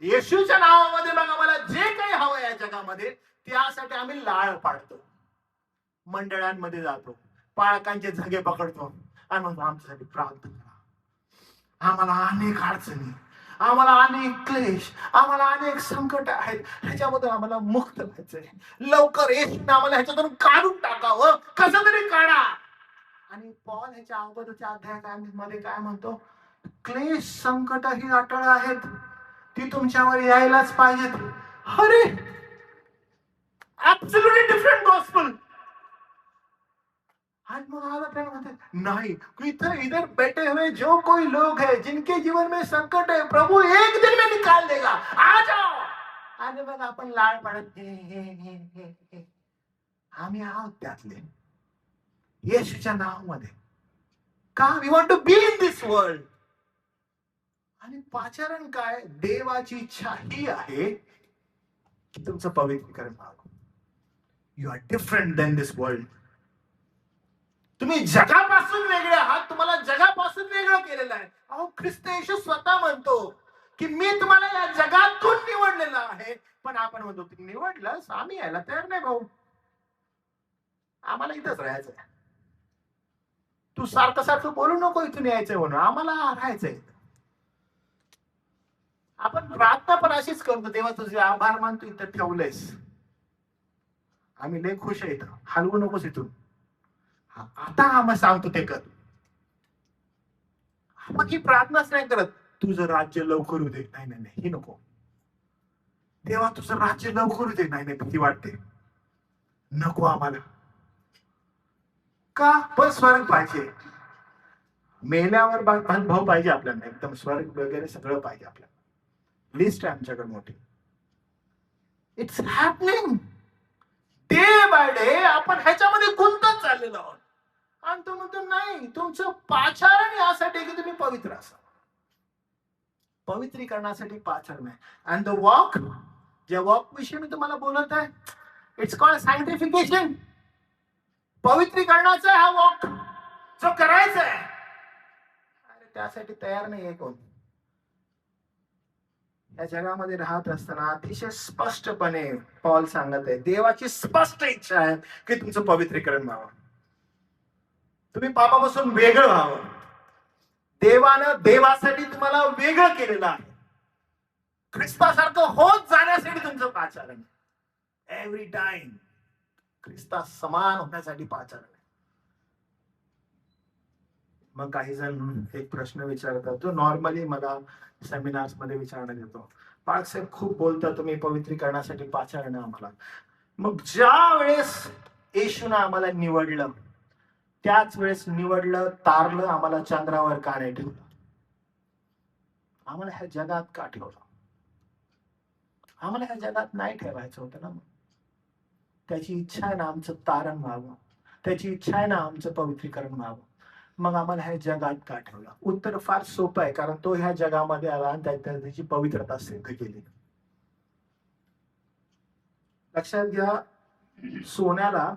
येशूच्या नावामध्ये मग आम्हाला जे काही हवंय या जगामध्ये त्यासाठी आम्ही लाळ पाडतो, मंडळांमध्ये जातो, पाळकांचे झगे पकडतो आणि म्हणतो आमच्यासाठी प्रार्थना करा. आम्हाला अनेक अडचणी, आम्हाला अनेक क्लेश, आम्हाला अनेक संकट आहेत, ह्याच्यामधून आम्हाला मुक्त व्हायचंय. लवकर येशूने आम्हाला ह्याच्यातून काढून टाकावं, कसं तरी काढा. आणि पॉल ह्याच्या अगोदरच्या अध्यायामध्ये काय म्हणतो? क्लेश संकट ही अटळ आहेत, ती तुमच्यावर यायलाच पाहिजेत. अरे ऍब्सोल्युटली डिफरंट गॉस्पेल. आज मग नहीं, इधर बैठे हुए जो कोई लोग है जिनके जीवन में संकट है, प्रभु एक दिन में निकाल देगा, आ जाओ. आणि मग आपण लाळ पाडत हे आम्ही आहोत त्यातले येशूच्या नावामध्ये. का? We want to be in this world. आणि पाचारण काय? देवाची इच्छा ही आहे की तुमचं पवित्रीकरण व्हावं. You are different than this world. तुम्ही जगापासून वेगळे आहात, तुम्हाला जगापासून वेगळं केलेलं आहे. अहो ख्रिस्त येशू स्वतः म्हणतो की मी तुम्हाला या जगातून निवडलेलं आहे. पण आपण म्हणतो तू निवडलंस, आम्ही यायला तयार नाही भाऊ, आम्हाला इथंच राहायचंय. तू सारखं सारखं बोलू नको इथून यायचंय म्हणून, आम्हाला राहायचंय. आपण प्रार्थना पण अशीच करतो, तेव्हा तुझे आभार मानतो इथं ठेवलंयस, आम्ही लय खुश आहे इथं, हलवू नकोस इथून. आता आम्हाला सांगतो ते कर. मग ही प्रार्थनाच नाही करत, तुझं राज्य लवकर होते. नाही नाही नाही, ही नको. देवा तुझं राज्य लवकर होते. नाही नाही, भीती वाटते, नको आम्हाला. का? पण स्वर्ग पाहिजे. मेल्यावर भाऊ पाहिजे आपल्याला, एकदम स्वर्ग वगैरे सगळं पाहिजे आपल्याला. लिस्ट आहे आमच्याकडे मोठी. It's happening day by day. आपण ह्याच्यामध्ये गुंतत चाललेलो आहोत. आणि तो म्हणतो नाही, तुमचं पाचारण यासाठी की तुम्ही पवित्र असा. पवित्रीकरणासाठी पाचारण आहे. अँड द वॉक, ज्या वॉक विषयी मी तुम्हाला बोलत आहे, इट्स कॉल्ड सॅन्क्टिफिकेशन. पवित्रीकरणाचा हा वॉक जो करायचा आहे, अरे त्यासाठी तयार नाहीये कोण. या जगामध्ये राहत असताना अतिशय स्पष्टपणे पॉल सांगत आहे, देवाची स्पष्ट इच्छा आहे की तुमचं पवित्रीकरण व्हावं, तुम्ही पापापासून वेगळं व्हावं. देवानं देवासाठी तुम्हाला वेगळं केलेलं आहे. ख्रिस्तासारखं होत जाण्यासाठी तुमचं पाचारण. एव्हरी टाइम ख्रिस्ता समान होण्यासाठी पाचारण. मग काही जण एक प्रश्न विचारतात, जो नॉर्मली मला सेमिनार्स मध्ये विचारण्यात येतो, पाळसाहेब खूप बोलता तुम्ही पवित्रीकरणासाठी पाचारण आम्हाला. मग ज्या वेळेस येशूने आम्हाला निवडलं, त्याच वेळेस निवडलं, तारलं, आम्हाला चंद्रावर का नाही ठेवलं? आम्हाला ह्या जगात का ठेवलं? आम्हाला ह्या जगात नाही ठेवायचं होतं ना. मग त्याची इच्छा आहे ना आमचं तारण व्हावं, त्याची इच्छा आहे ना आमचं पवित्रीकरण व्हावं. मग आम्हाला ह्या जगात का ठेवलं? उत्तर फार सोपं आहे, कारण तो ह्या जगामध्ये आला आणि त्याची पवित्रता सिद्ध केली. लक्षात घ्या, सोन्याला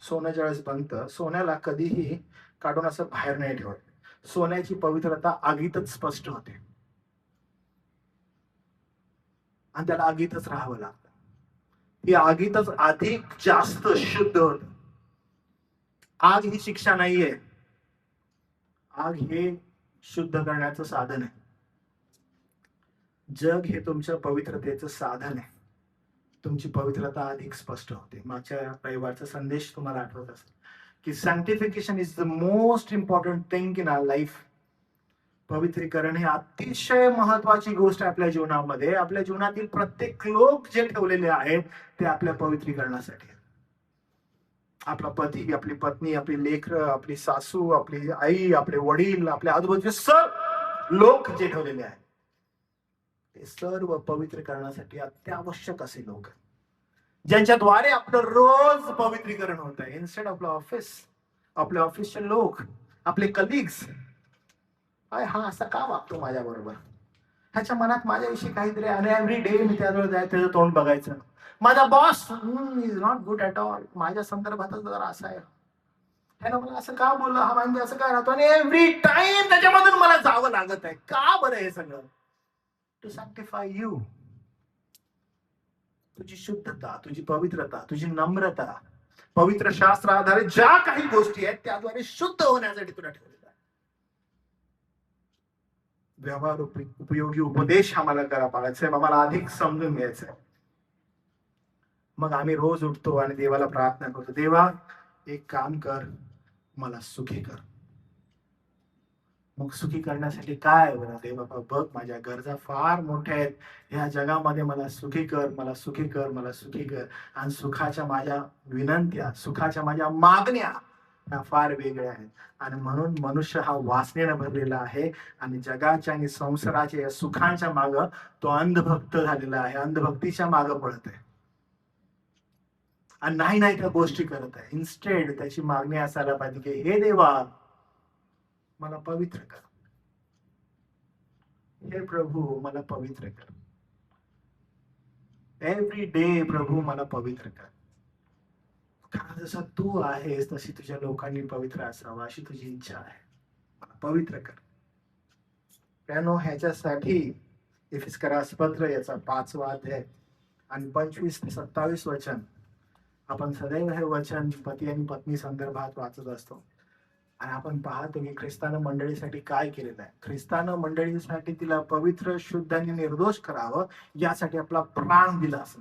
सोनं ज्यावेळेस बनतं, सोन्याला कधीही काढून असं बाहेर नाही ठेवत. सोन्याची पवित्रता आगीतच स्पष्ट होते आणि त्याला आगीतच राहावं लागतं. ती आगीतच अधिक जास्त शुद्ध होत. आग ही शिक्षा नाहीये, आग हे शुद्ध करण्याचं साधन आहे. जग हे तुमच्या पवित्रतेचं साधन आहे. तुमची पवित्रता अधिक स्पष्ट होते. मागच्या रविवारचा संदेश तुम्हाला आठवत असेल की sanctification is the most important thing in our life. पवित्रीकरण ही अतिशय महत्वाची गोष्ट आहे आपल्या जीवनामध्ये. आपल्या जीवनातील प्रत्येक लोक जे ठेवलेले आहेत ते आपल्या पवित्रीकरणासाठी. आपला पती, आपली पत्नी, आपली लेकरं, आपली सासू, आपली आई, आपले वडील, आपल्या आजूबाजूचे सर्व लोक जे ठेवलेले आहेत ते सर्व पवित्र करण्यासाठी अत्यावश्यक असे लोक, ज्यांच्याद्वारे आपलं रोज पवित्रीकरण होत आहे. इन्स्टेड आपलं ऑफिस, आपले ऑफिसचे लोक, आपले कलिग्स, हा असा का वागतो माझ्या बरोबर, ह्याच्या मनात माझ्याविषयी काहीतरी, आणि एव्हरी डे मी त्याजवळ जायचं, त्याचं तोंड बघायचं. माझा boss is not good at all, माझ्या संदर्भातच जरा असा आहे, ह्यानं मला असं का बोललं, हा म्हणजे असं काय राहतो, आणि एव्हरी टाइम त्याच्यामधून मला जावं लागत आहे. का बरं हे सगळं? To sanctify you. तुझी शुद्धता, तुझी पवित्रता, तुझी नम्रता, पवित्र शास्त्र आधारित ज्या काही गोष्टी आहेत त्याद्वारे शुद्ध होण्यासाठी तुला ठेवलेला आहे. व्यवहार उपयोगी उपदेश आम्हाला करा पाळायचा आहे, आम्हाला अधिक समजून घ्यायचं आहे. मग आम्ही रोज उठतो आणि देवाला प्रार्थना करतो, देवा एक काम कर, मला सुखी कर. मग सुखी करण्यासाठी काय बरं, देवा बघ माझ्या गरजा फार मोठ्या आहेत, ह्या जगामध्ये मला सुखी कर, मला सुखी कर, मला सुखी कर. आणि सुखाच्या माझ्या विनंत्या, सुखाच्या माझ्या मागण्या ह्या फार वेगळ्या आहेत. आणि म्हणून मनुष्य हा वासनेनं भरलेला आहे आणि जगाच्या आणि संसाराच्या या सुखांच्या माग तो अंधभक्त झालेला आहे, अंधभक्तीच्या माग पळत आहे आणि नाही त्या गोष्टी करत आहे. इन्स्टेड त्याची मागणी असायला पाहिजे की हे देवा मला पवित्र कर, हे प्रभू मला पवित्र कर, एव्हरी डे प्रभू मला पवित्र कर. कारण जसं तू आहेस तशी तुझ्या लोकांनी पवित्र असावं अशी तुझी इच्छा आहे. मला पवित्र कर. त्यानो ह्याच्यासाठी इफिस्करास पत्र याचा 5वा अध्याय आणि 25 ते 27 वचन, आपण सदैव हे वचन पती आणि पत्नी संदर्भात वाचत असतो. आणि आपण पाहतो की ख्रिस्तानं मंडळीसाठी काय केलेलं आहे. ख्रिस्तानं मंडळीसाठी तिला पवित्र, शुद्ध आणि निर्दोष करावं यासाठी आपला प्राण दिला असं.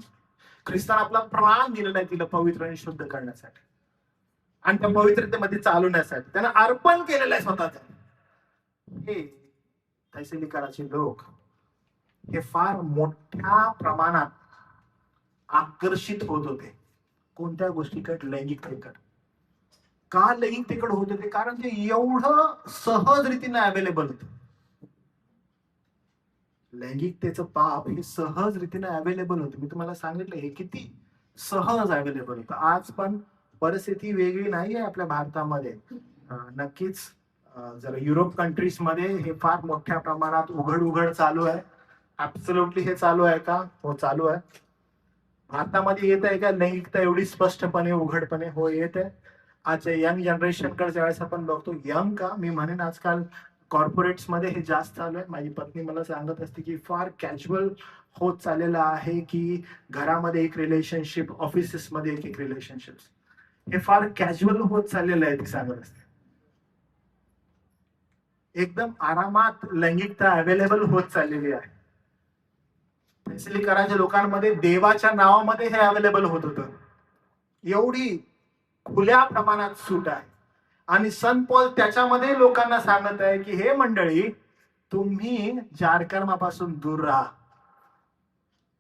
ख्रिस्तान आपला प्राण दिलेला आहे तिला पवित्र आणि शुद्ध करण्यासाठी आणि त्या पवित्रतेमध्ये चालवण्यासाठी त्यानं अर्पण केलेलं आहे स्वतःच. हे थेसलोनिकराचे लोक हे फार मोठ्या प्रमाणात आकर्षित होत होते. कोणत्या गोष्टीकडे? लैंगिकतेकडे. का लैंगिकतेकडे होत होते? कारण ते एवढं सहज रीतीने अवेलेबल होतं. लैंगिकतेचं पाप हे सहज रीतीने अवेलेबल होतं. मी तुम्हाला सांगितलं हे किती सहज अवेलेबल होतं. आज पण परिस्थिती वेगळी नाही आहे आपल्या भारतामध्ये. नक्कीच जर युरोप कंट्रीज मध्ये हे फार मोठ्या प्रमाणात उघड चालू आहे. ऍब्सोल्युटली हे चालू आहे का? हो चालू आहे. भारतामध्ये येत आहे का लैंगिकता एवढी स्पष्टपणे, उघडपणे? हो येत आहे. आजच्या यंग जनरेशनकडे ज्यावेळेस आपण बघतो, यंग का मी म्हणेन आजकाल कॉर्पोरेट्स मध्ये हे जास्त चालू आहे. माझी पत्नी मला सांगत असते की फार कॅज्युअल होत चाललेलं आहे की घरामध्ये एक रिलेशनशिप, ऑफिसेस मध्ये एक रिलेशनशिप, हे फार कॅज्युअल होत चाललेलं आहे. ती सांगत असते एकदम आरामात लैंगिकता अवेलेबल होत चाललेली आहे. थेसलोनिकराच्या लोकांमध्ये देवाच्या नावामध्ये हे अवेलेबल होत होतं. एवढी खुल्या प्रमाणात सूट आहे. आणि संत पॉल त्याच्यामध्ये लोकांना सांगत आहे की हे मंडळी, तुम्ही जारकर्मापासून दूर राहा,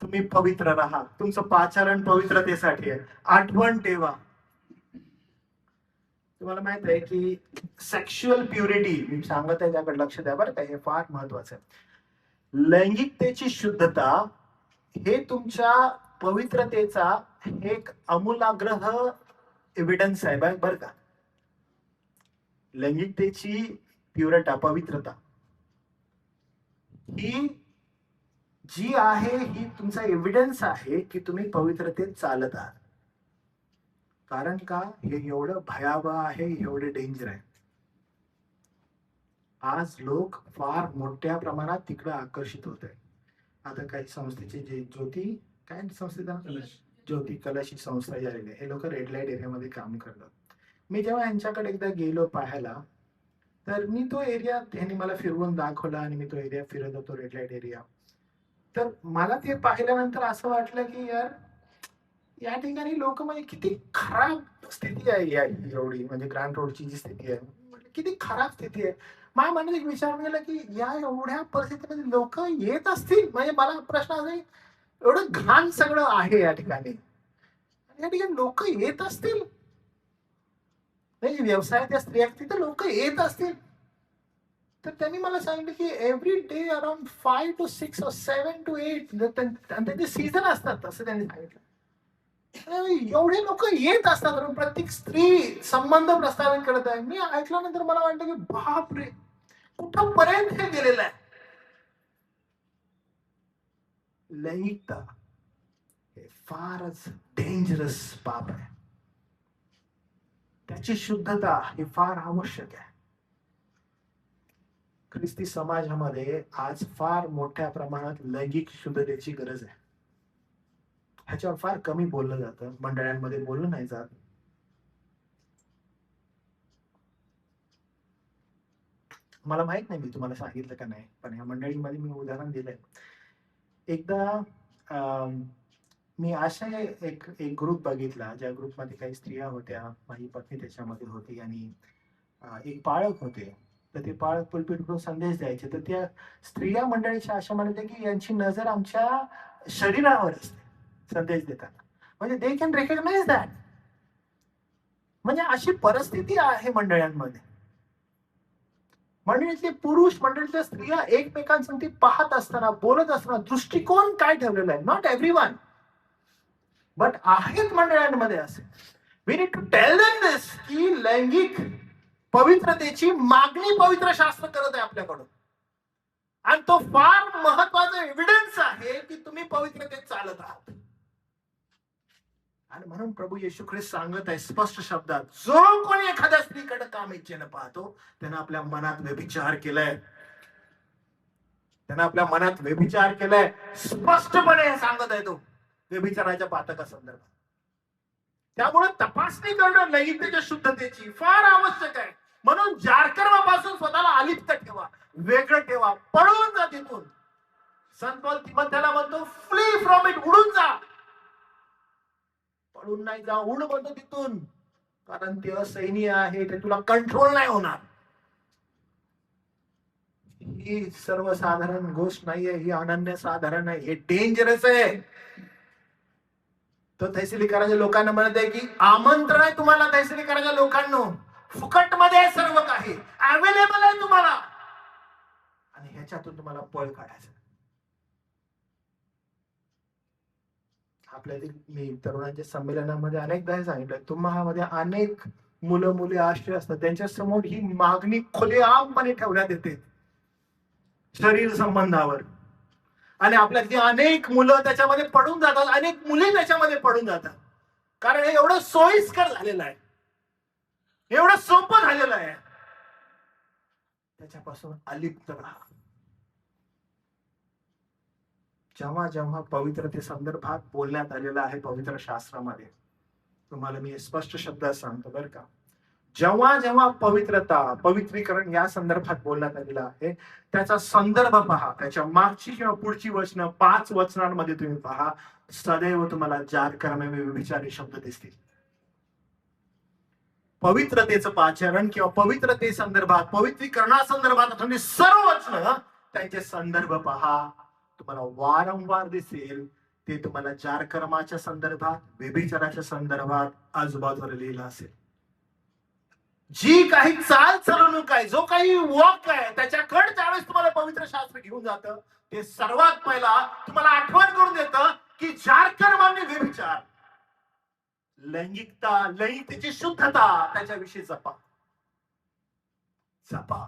तुम्ही पवित्र राहा, तुमचं पाचारण पवित्रतेसाठी आहे. आठवण ठेवा. तुम्हाला माहित आहे की सेक्शुअल प्युरिटी मी सांगत आहे त्याकडे लक्ष द्या बरं का, हे फार महत्वाचं आहे. लैंगिकतेची शुद्धता हे तुमच्या पवित्रतेचा एक अमूलाग्रह एव्हिडन्स आहे बरं का. लैंगिकतेची प्युरता, पवित्रता ही जी आहे ही तुमचा एव्हिडन्स आहे की तुम्ही पवित्रतेत चालत आहात. कारण का हे एवढं भयावह आहे, एवढे डेंजर आहे. आज लोक फार मोठ्या प्रमाणात तिकडे आकर्षित होत आहे. आता काही संस्थेचे जे ज्योती, काय संस्थेचा ज्योती कलश ही संस्था जी आलेली आहे, हे लोक रेड लाईट एरियामध्ये काम करतात. मी जेव्हा यांच्याकडे एकदा गेलो पाहायला, तर मी तो एरिया त्यांनी मला फिरवून दाखवला आणि मी तो एरिया फिरत होतो, रेड लाईट एरिया. तर मला ते पाहिल्यानंतर असं वाटलं की यार, या ठिकाणी लोक म्हणजे किती खराब स्थिती आहे या एवढी, म्हणजे ग्रँड रोडची जी स्थिती आहे, किती खराब स्थिती आहे. माझ्या मनात एक विचार केला की या एवढ्या परिस्थितीमध्ये लोक येत असतील, म्हणजे मला प्रश्न असा आहे, एवढं घाण सगळं आहे या ठिकाणी, या ठिकाणी लोक येत असतील, म्हणजे व्यवसायाच्या स्त्रिया तिथे लोक येत असतील. तर त्यांनी मला सांगितलं की every day around 5 to 6 or 7 to 8 त्यांचे सीझन असतात, असं त्यांनी सांगितलं. एवढे लोक येत असतात, प्रत्येक स्त्री संबंध प्रस्थापित करत आहे. मी ऐकल्यानंतर मला वाटलं की बापरे, कुठपर्यंत हे गेलेलं आहे. लैंगिकता हे फारच डेंजरस पाप आहे. त्याची शुद्धता ही फार आवश्यक आहे. ख्रिस्ती समाजामध्ये आज फार मोठ्या प्रमाणात लैंगिक शुद्धतेची गरज आहे. ह्याच्यावर फार कमी बोललं जातं, मंडळांमध्ये बोललं नाही जात. मला माहित नाही मी तुम्हाला सांगितलं का नाही, पण या मंडळीमध्ये मी उदाहरण दिलंय. एकदा मी अशा एक ग्रुप बघितला, ज्या ग्रुपमध्ये काही स्त्रिया होत्या, माझी पत्नी त्याच्यामध्ये होती, आणि एक पाळक होते. तर ते पाळक पुलपीट करून संदेश द्यायचे. तर त्या स्त्रिया मंडळीच्या अशा म्हणते की यांची नजर आमच्या शरीरावर असते संदेश देताना, म्हणजे दे कॅन रेकग्नाइज दॅट. म्हणजे अशी परिस्थिती आहे मंडळांमध्ये. मंडळीतले पुरुष, मंडळीतल्या स्त्रिया एकमेकांसाठी पाहत असताना, बोलत असताना दृष्टिकोन काय ठेवलेला आहे. नॉट एव्हरीवन, बट आहेत मंडळांमध्ये असे. We need to tell them this की लैंगिक पवित्रतेची मागणी पवित्र शास्त्र करत आहे आपल्याकडून, आणि तो फार महत्वाचा एव्हिडन्स आहे की तुम्ही पवित्रतेत चालत आहात. आणि म्हणून प्रभू येशू ख्रिस्त सांगत आहे स्पष्ट शब्दात, जो कोणी एखाद्या स्त्रीकडे काम इच्छेनं पाहतो, त्यानं आपल्या मनात व्यभिचार केलाय. त्यानं आपल्या मनात व्यभिचार केलाय, स्पष्टपणे सांगत आहे तो व्यभिचाराच्या पातका संदर्भात. त्यामुळे तपासणी करणं लैंगिकतेच्या शुद्धतेची फार आवश्यक आहे. म्हणून जारकर्मापासून स्वतःला अलिप्त ठेवा, वेगळं ठेवा, पळून जा तिथून. संत पौल तिमोथेला म्हणतो, फ्ली फ्रॉम इट, उडून जा. पळून नाही जा, उड म्हणतो तिथून, कारण ते असैन्य आहे, ते तुला कंट्रोल नाही होणार. ही सर्वसाधारण गोष्ट नाहीये, ही अनन्य साधारण आहे, हे डेंजरस आहे. तो तहसीलकाराच्या लोकांना म्हणत आहे की आमंत्रण आहे तुम्हाला, तहसीलकाराच्या लोकांनो, फुकट मध्ये सर्व काही अवेलेबल आहे तुम्हाला, आणि ह्याच्यातून तुम्हाला पळ काढायचं. आपल्या मी तरुणांच्या संमेलनामध्ये अनेकदा हे सांगितलं, तुम्हाला अनेक मुलं मुली आश्रय असतात, त्यांच्या समोर ही मागणी खुलेआमपणे ठेवण्यात येते शरीर संबंधावर, आणि आपल्यातली अनेक मुलं त्याच्यामध्ये पडून जातात, अनेक मुली त्याच्यामध्ये पडून जातात. कारण हे एवढं सोयीस्कर झालेलं आहे, एवढं सोपं झालेलं आहे. त्याच्यापासून अलिप्त राहा. जेव्हा जेव्हा पवित्रते संदर्भात बोलण्यात आलेलं आहे पवित्र शास्त्रामध्ये, तुम्हाला मी स्पष्ट शब्दात सांगतो बरं का, जेव्हा जेव्हा पवित्रता, पवित्रीकरण या संदर्भात बोलण्यात आलेलं आहे, त्याचा संदर्भ पहा. त्याच्या मागची किंवा पुढची वचनं, 5 वचनांमध्ये तुम्ही पहा, सदैव तुम्हाला जारकर्म, व्यभिचारी शब्द दिसतील. पवित्रतेचं पाचरण किंवा पवित्रते संदर्भात, पवित्रीकरणासंदर्भात तुम्ही सर्व वचन त्यांचे संदर्भ पहा, तुम्हाला वारंवार दिसेल. ते तुम्हाला जारकर्माच्या संदर्भात, व्यभिचाराच्या संदर्भात आजूबाजूला लिहिलं असेल. जी काही चाल चालवणूक आहे, जो काही वॉक आहे, त्याच्याकडे ज्यावेळेस तुम्हाला पवित्र शास्त्र घेऊन जातं, ते सर्वात पहिला तुम्हाला आठवण करून देतं की जारकर्म आणि व्यभिचार, लैंगिकता, लैंगिकतेची शुद्धता, त्याच्याविषयी जपा, जपा,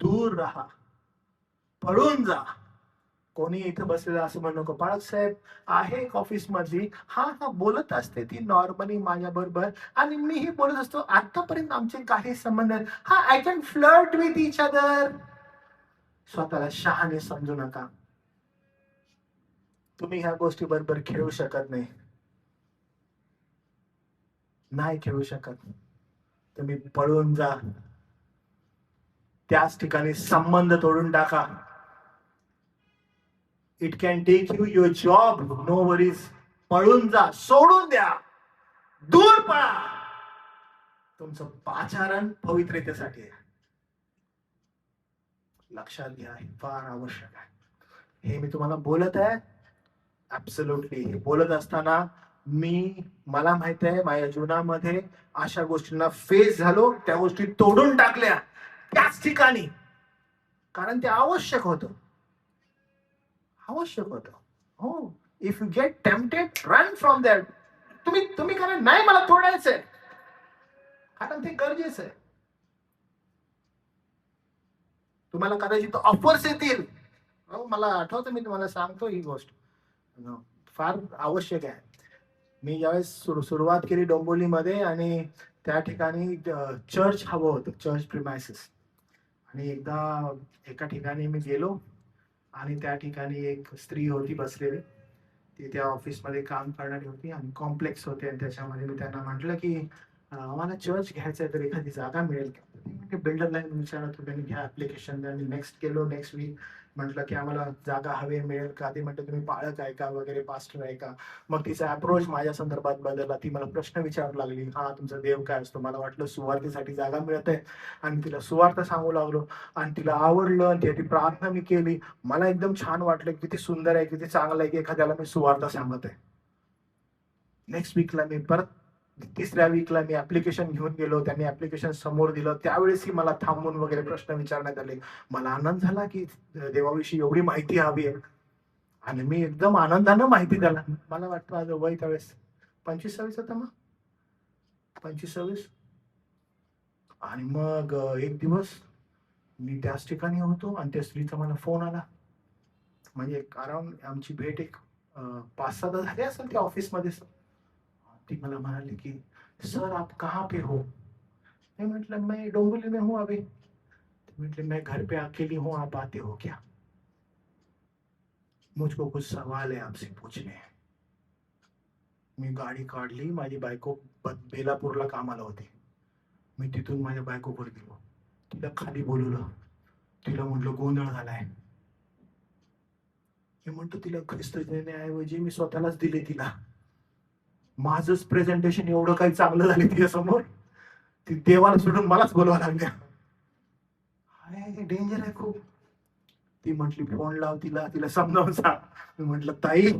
दूर राहा, पळून जा. कोणी इथं बसलेलं असं म्हणू नको, बाळक साहेब आहे ऑफिस मधली, हा हा बोलत असते ती नॉर्मली माझ्या बरोबर, आणि मीही बोलत असतो. आतापर्यंत आमचे काही संबंध आहेत. हा, I can flirt with each other. स्वतःला शहाणे समजू नका. तुम्ही ह्या गोष्टी बरोबर खेळू शकत नाही, नाही खेळू शकत. तुम्ही पळून जा, त्याच ठिकाणी संबंध तोडून टाका. It can take you your job, no worries. पळून जा, सोडून द्या, दूर पळा. तुमचं पाचारण पवित्रतेसाठी आहे. लक्षात घ्या, हे फार आवश्यक आहे. हे मी तुम्हाला बोलत आहे, ऍब्सोल्युटली. बोलत असताना मला माहित आहे, माझ्या जीवनामध्ये अशा गोष्टींना फेस झालो, त्या गोष्टी तोडून टाकल्या त्याच ठिकाणी, कारण ते आवश्यक होतं. हो, if you get tempted, run from that. तुम्ही कारण नाही, मला तोडायचंय, कारण ते गरजेचं आहे. तुम्हाला कदाचित ऑफर्स येतील. मला आठवतं, मी तुम्हाला सांगतो ही गोष्ट फार आवश्यक आहे. मी ज्यावेळेस सुरुवात केली डोंबिवलीमध्ये, आणि त्या ठिकाणी चर्च हवं होतं, चर्च प्रिमायसेस. आणि एकदा एका ठिकाणी मी गेलो, आणि त्या ठिकाणी एक स्त्री होती बसलेली, ती त्या ऑफिसमध्ये काम करणारी होती, आणि कॉम्प्लेक्स होते. आणि त्याच्यामध्ये मी त्यांना म्हटलं की आम्हाला चर्च घ्यायचं आहे, तर एखादी जागा मिळेल का? बिल्डर लाईन विचारत होते, घ्या ऍप्लिकेशन. आणि नेक्स्ट वीक म्हटलं की आम्हाला जागा हवी, मिळेल का? ते म्हटलं तुम्ही पाळक आहे का वगैरे, पास्टर आहे का? मग तिचा अप्रोच माझ्या संदर्भात बदलला. ती मला प्रश्न विचारू लागली, हा तुमचा देव काय असतो? मला वाटलं सुवार्थेसाठी जागा मिळत आहे, आणि तिला सुवार्थ सांगू लागलो, आणि तिला आवडलं, आणि ती प्रार्थना मी केली. मला एकदम छान वाटलं, किती सुंदर आहे, किती चांगलं आहे की एखाद्याला मी सुवार्थ सांगत आहे. नेक्स्ट वीकला मी परत, तिसऱ्या वीकला मी ऍप्लिकेशन घेऊन गेलो. त्यांनी ऍप्लिकेशन समोर दिलं. त्यावेळेसही मला थांबून वगैरे प्रश्न विचारण्यात आले. मला आनंद झाला की देवाविषयी एवढी माहिती हवी आहे, आणि मी एकदम आनंदानं माहिती द्याला. मला वाटतं माझं वय त्यावेळेस 25-26 होतं, मग 25-26. आणि मग एक दिवस मी त्याच ठिकाणी होतो, आणि त्या स्त्रीचा मला फोन आला. म्हणजे अराउंड आमची भेट एक 5-6 झाली असेल त्या ऑफिसमध्ये. ती मला म्हणाली की सर आप कहाँ पे हो? मैं मतलब मैं डोंबिवली में हूँ अभी. मतलब मैं घर पे अकेली हूँ, आप आते हो क्या? मुझको कुछ सवाल है आपसे पूछने. मी गाडी काढली, माझी बायको बेलापूरला कामाला होती. मी तिथून माझ्या बायकोवर गेलो, तिला खाली बोलवलं. तिला म्हटलं गोंधळ झालाय. मी म्हणतो तिला ख्रिस्त देण्याऐवजी मी स्वतःलाच दिले तिला. माझंच प्रेझेंटेशन एवढं काही चांगलं झालं तिच्या समोर, ती देवाला सोडून मलाच बोलवा लागल्या. डेंजर आहे खूप. ती म्हटली फोन लाव तिला, तिला समजावून सांग. मी म्हटलं ताई,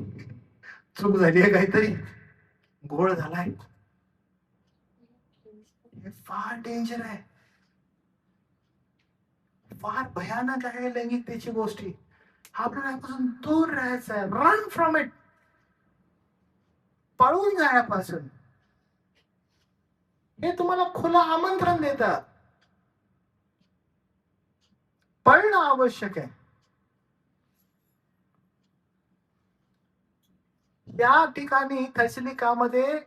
चूक झाली आहे काहीतरी, घोळ झालाय. हे फार डेंजर आहे, फार भयानक आहे लैंगिकतेची गोष्टी. आपल्याला यापासून दूर राहायचं आहे. रन फ्रॉम इट, पळून जाण्यापासून. हे तुम्हाला खुलं आमंत्रण देतात. पळणं आवश्यक आहे. या ठिकाणी थैसलिकामध्ये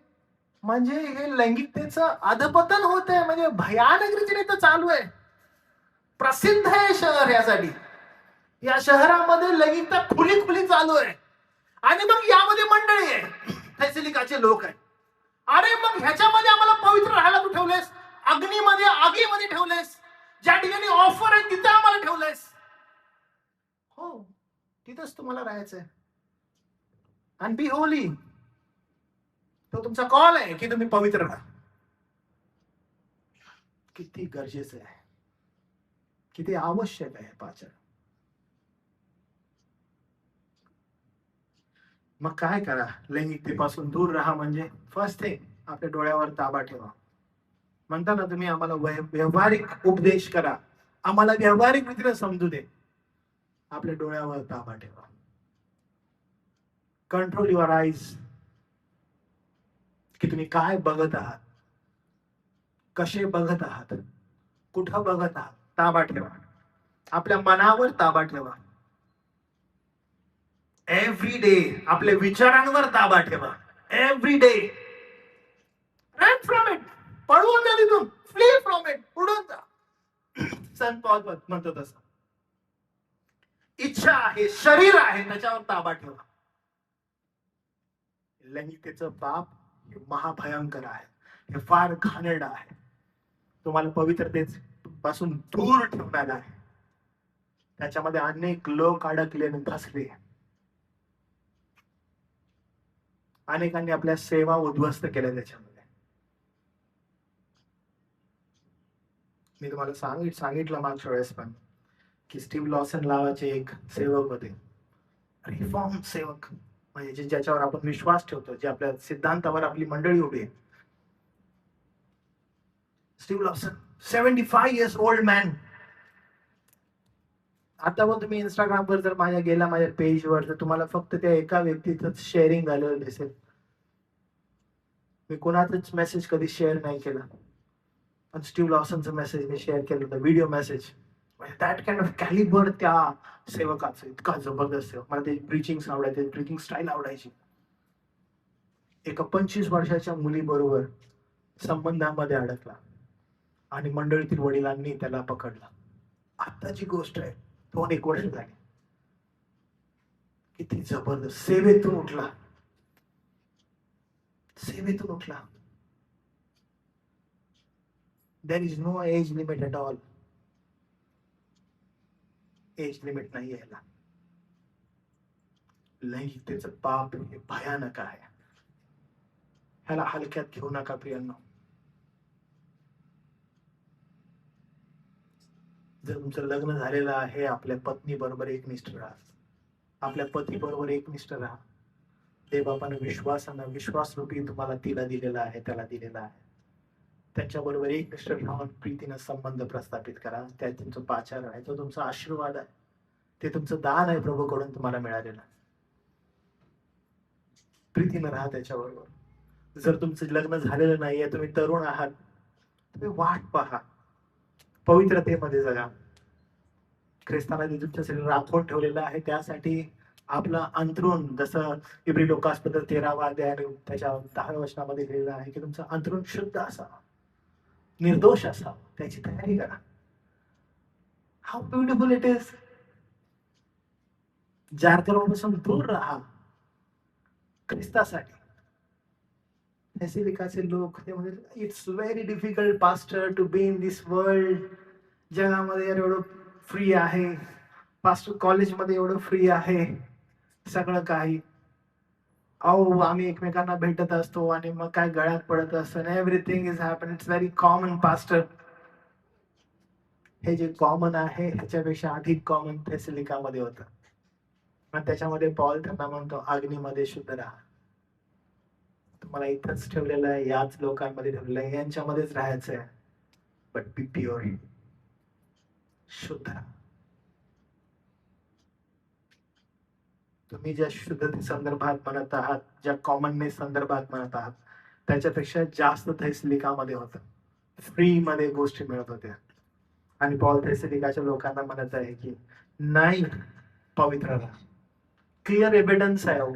म्हणजे हे लैंगिकतेचं अधपतन होत आहे, म्हणजे भयानक रीतीने चालू आहे. प्रसिद्ध आहे शहर यासाठी. या शहरामध्ये लैंगिकता खुली खुली चालू आहे. आणि मग यामध्ये मंडळी आहे, थैसलिकाचे लोक आहे. अरे मग ह्याच्यामध्ये आम्हाला पवित्र राहायला तू ठेवलेस, अग्नीमध्ये आगीमध्ये ठेवलेस, ज्या ठिकाणी ऑफर आहे तिथे आम्हाला ठेवलेस. हो, तिथंच तुम्हाला राहायचंय. आणि बी होली, तो तुमचा कॉल आहे की तुम्ही पवित्र राहा. किती गरजेचं आहे, किती आवश्यक आहे पाचन. मग काय करा, लैंगिकतेपासून दूर राहा. म्हणजे फर्स्ट थिंग, आपल्या डोळ्यावर ताबा ठेवा. म्हणता ना तुम्ही, आम्हाला व्यवहारिक उपदेश करा, आम्हाला व्यवहारिक रीतीने समजू दे. आपल्या डोळ्यावर ताबा ठेवा. कंट्रोल युअर आईज, की तुम्ही काय बघत आहात, कसे बघत आहात, कुठं बघत आहात. ताबा ठेवा. आपल्या मनावर ताबा ठेवा. एव्हरी डे आपल्या विचारांवर ताबा ठेवा. Every day run from it. पळवून जा तिथून. Flee from it. उडून जा. सन पॉल म्हणतो तसं. इच्छा आहे, शरीर आहे, त्याच्यावर ताबा ठेवा. लैंगिकतेचं पाप हे महाभयंकर आहे. हे फार घाणेरडं आहे. तुम्हाला पवित्रतेपासून दूर ठेवणार आहे. त्याच्यामध्ये अनेक लोक अडकले आणि फसले. अनेकांनी आपल्या सेवा उद्ध्वस्त केल्या त्याच्यामध्ये. मी तुम्हाला सांगितलं मागच्या वेळेस पण की स्टीव्ह लॉसन नावाचे एक सेवक होते. रिफॉर्म सेवक, म्हणजे ज्याच्यावर आपण विश्वास ठेवतो, जे आपल्या सिद्धांतावर आपली मंडळी उभी आहे. Steve Lawson 75 years old man. आता पण तुम्ही इंस्टाग्रामवर जर माझ्या पेजवर तर तुम्हाला फक्त त्या एका व्यक्तीचं शेअरिंग झालेलं दिसेल. मी कोणाचाच मेसेज कधी शेअर नाही केला, पण स्टीव्ह लॉसनचं मेसेज मी शेअर केलं होतं, video message. That kind of Calibri त्या सेवकाचं इतका जबरदस्त. मला ते प्रीचिंग आवडायचे, प्रीचिंग स्टाईल आवडायची. एका 25 वर्षाच्या मुलीबरोबर संबंधामध्ये अडकला आणि मंडळीतील वडिलांनी त्याला पकडला. आताची गोष्ट आहे, 2-1 वर्ष झाली. किती जबरदस्त. सेवेतून उठला. There is no age limit at all. Age limit नाही यायला. लैंगिकतेचं पाप हे भयानक आहे. ह्याला हलक्यात घेऊ नका प्रियांनो. जर तुमचं लग्न झालेलं आहे, आपल्या पत्नी बरोबर एकनिष्ठ राहा. आपल्या पती बरोबर एकनिष्ठ राहा. देवबापाने विश्वास रूपी तुम्हाला तिला दिलेला आहे, त्याला दिलेला आहे. त्याच्याबरोबर एकनिष्ठ राहून प्रीतीनं संबंध प्रस्थापित करा. त्या तुमचं पाचार आहे, तो तुमचा आशीर्वाद आहे, ते तुमचं दान आहे प्रभूकडून तुम्हाला मिळालेलं. प्रीतीनं राहा त्याच्याबरोबर. जर तुमचं लग्न झालेलं नाहीये, तुम्ही तरुण आहात, तुम्ही वाट पहा, पवित्रतेमध्ये जगा. ख्रिस्ताने तुमच्यासाठी राखून ठेवलेलं आहे. त्यासाठी आपलं अंतरून, जसं इब्री लोकासपत्र 13वा अध्याय आणि त्याच्या 10व्या वचनामध्ये लिहिलेलं आहे की तुमचं अंतरून शुद्ध असावं, निर्दोष असावं, त्याची तयारी करा. How beautiful it is. जारकरांपासून दूर राहा ख्रिस्तासाठी. फॅसिलिकाचे लोक ते म्हणजे it's very difficult pastor to be in this world. जगामध्ये एवढं फ्री आहे, पास्टर कॉलेजमध्ये एवढं फ्री आहे सगळं काही. अहो आम्ही एकमेकांना भेटत असतो आणि मग काय गळ्यात पडत असतं. Everything is happen. It's very common pastor. हे जे कॉमन आहे ह्याच्यापेक्षा अधिक कॉमन फॅसिलिकामध्ये होतं. मग त्याच्यामध्ये पॉल त्यांना म्हणतो अग्नीमध्ये शुद्ध राहा. तुम्हाला इथंच ठेवलेलं आहे, याच लोकांमध्ये ठेवलेलं आहे, यांच्यामध्येच राहायचं आहे. But be pure. शुद्ध. तुम्ही ज्या शुद्धते संदर्भात म्हणत आहात, ज्या कॉमननेस संदर्भात म्हणत आहात, त्याच्यापेक्षा जास्त थेसलिकामध्ये होतं. फ्री मध्ये गोष्टी मिळत होत्या. आणि पॉल थेसलिकाच्या लोकांना म्हणत आहे की नाही, पवित्र राहा. क्लिअर एव्हिडन्स आहे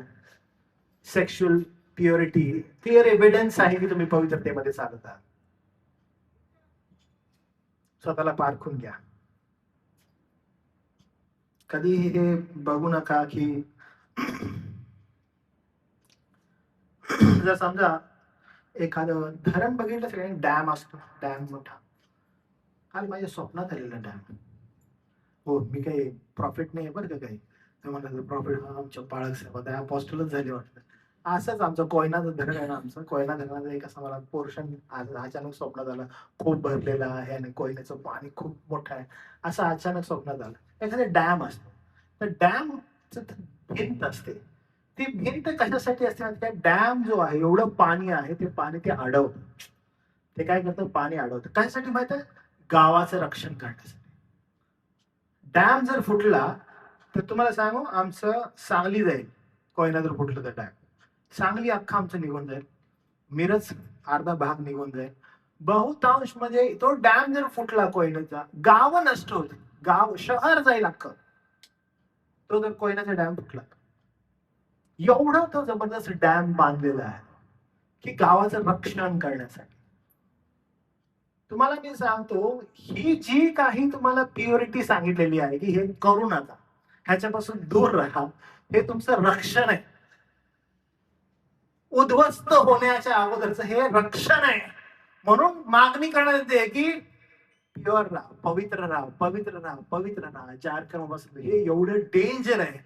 सेक्शुअल प्युरिटी. क्लिअर एव्हिडन्स आहे की तुम्ही पवित्रतेमध्ये चालत आहात. स्वतःला पारखून घ्या. कधी हे बघू नका की जर समजा एखादं धरण बघितलं सगळ्यांनी, डॅम असतो, डॅम मोठा. काल माझ्या स्वप्नात आलेला डॅम. हो, मी काही प्रॉफिट नाही बरं का काही. म्हणलं प्रॉफिट आमच्या पाळक साहेब अपॉस्टलच झाले वाटतं. असंच आमचं कोयनाचं धरण आहे ना, आमचं कोयना धरणाचं एक असं मला पोर्शन अचानक स्वप्नात आलं. खूप भरलेलं आहे आणि कोयन्याचं पाणी खूप मोठं आहे, असं अचानक स्वप्नात आलं. एखादं डॅम असतो, तर डॅमचं भिंत असते. ती भिंत कशासाठी असते? त्या डॅम जो आहे, एवढं पाणी आहे, ते पाणी ते अडवतं. ते काय करतं? पाणी अडवतं. कायसाठी माहित आहे? गावाचं रक्षण करण्यासाठी. डॅम जर फुटला तर तुम्हाला सांगू, आमचं सांगली जाईल. कोयना जर फुटलं तर डॅम सांगली अख्खा आमचं निघून जाईल. मिरज अर्धा भाग निघून जाईल. बहुतांश म्हणजे तो डॅम जर फुटला कोयनाचा, गाव नष्ट होते. गाव, शहर जाईल अख्खं. तो जर कोयनाचा डॅम फुटला, एवढं तो जबरदस्त डॅम बांधलेला आहे की गावाचं रक्षण करण्यासाठी. तुम्हाला मी सांगतो, ही जी काही तुम्हाला प्युरिटी सांगितलेली आहे की हे करू नका, ह्याच्यापासून दूर राहा, हे तुमचं रक्षण आहे. उद्ध्वस्त होण्याच्या अगोदरच हे रक्षण आहे. म्हणून मागणी करण्यात येते की प्युअर राहा, पवित्र राहा, पवित्र राहा, पवित्र राहा. चार कर्मापासून हे एवढं डेंजर आहे.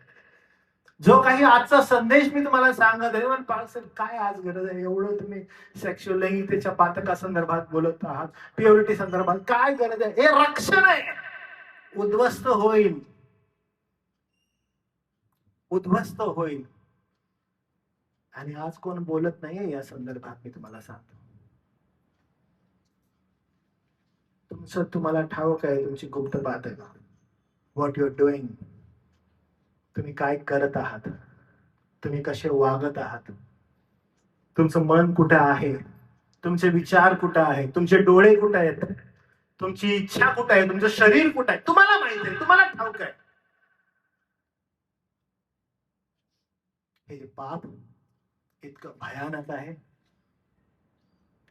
जो काही आजचा संदेश मी तुम्हाला सांगत आहे, पण पार्सल काय आज गरज आहे एवढं तुम्ही सेक्शुअल लैंगिकतेच्या पातका संदर्भात बोलत आहात, प्युरिटी संदर्भात काय गरज आहे? हे रक्षण आहे. उद्ध्वस्त होईल, उद्ध्वस्त होईल. आणि आज कोण बोलत नाहीये या संदर्भात. मी तुम्हाला सांगतो, तुमचं तुम्हाला ठाऊक आहे, तुमची गुप्त बात आहे. व्हॉट यू आर डुईंग, तुम्ही काय करत आहात, तुम्ही कसे वागत आहात, तुमचं मन कुठे आहे, तुमचे विचार कुठे आहे, तुमचे डोळे कुठे आहेत, तुमची इच्छा कुठे आहे, तुमचं शरीर कुठे आहे, तुम्हाला माहित आहे, तुम्हाला ठाऊक आहे. हे पाप इतकं भयानक आहे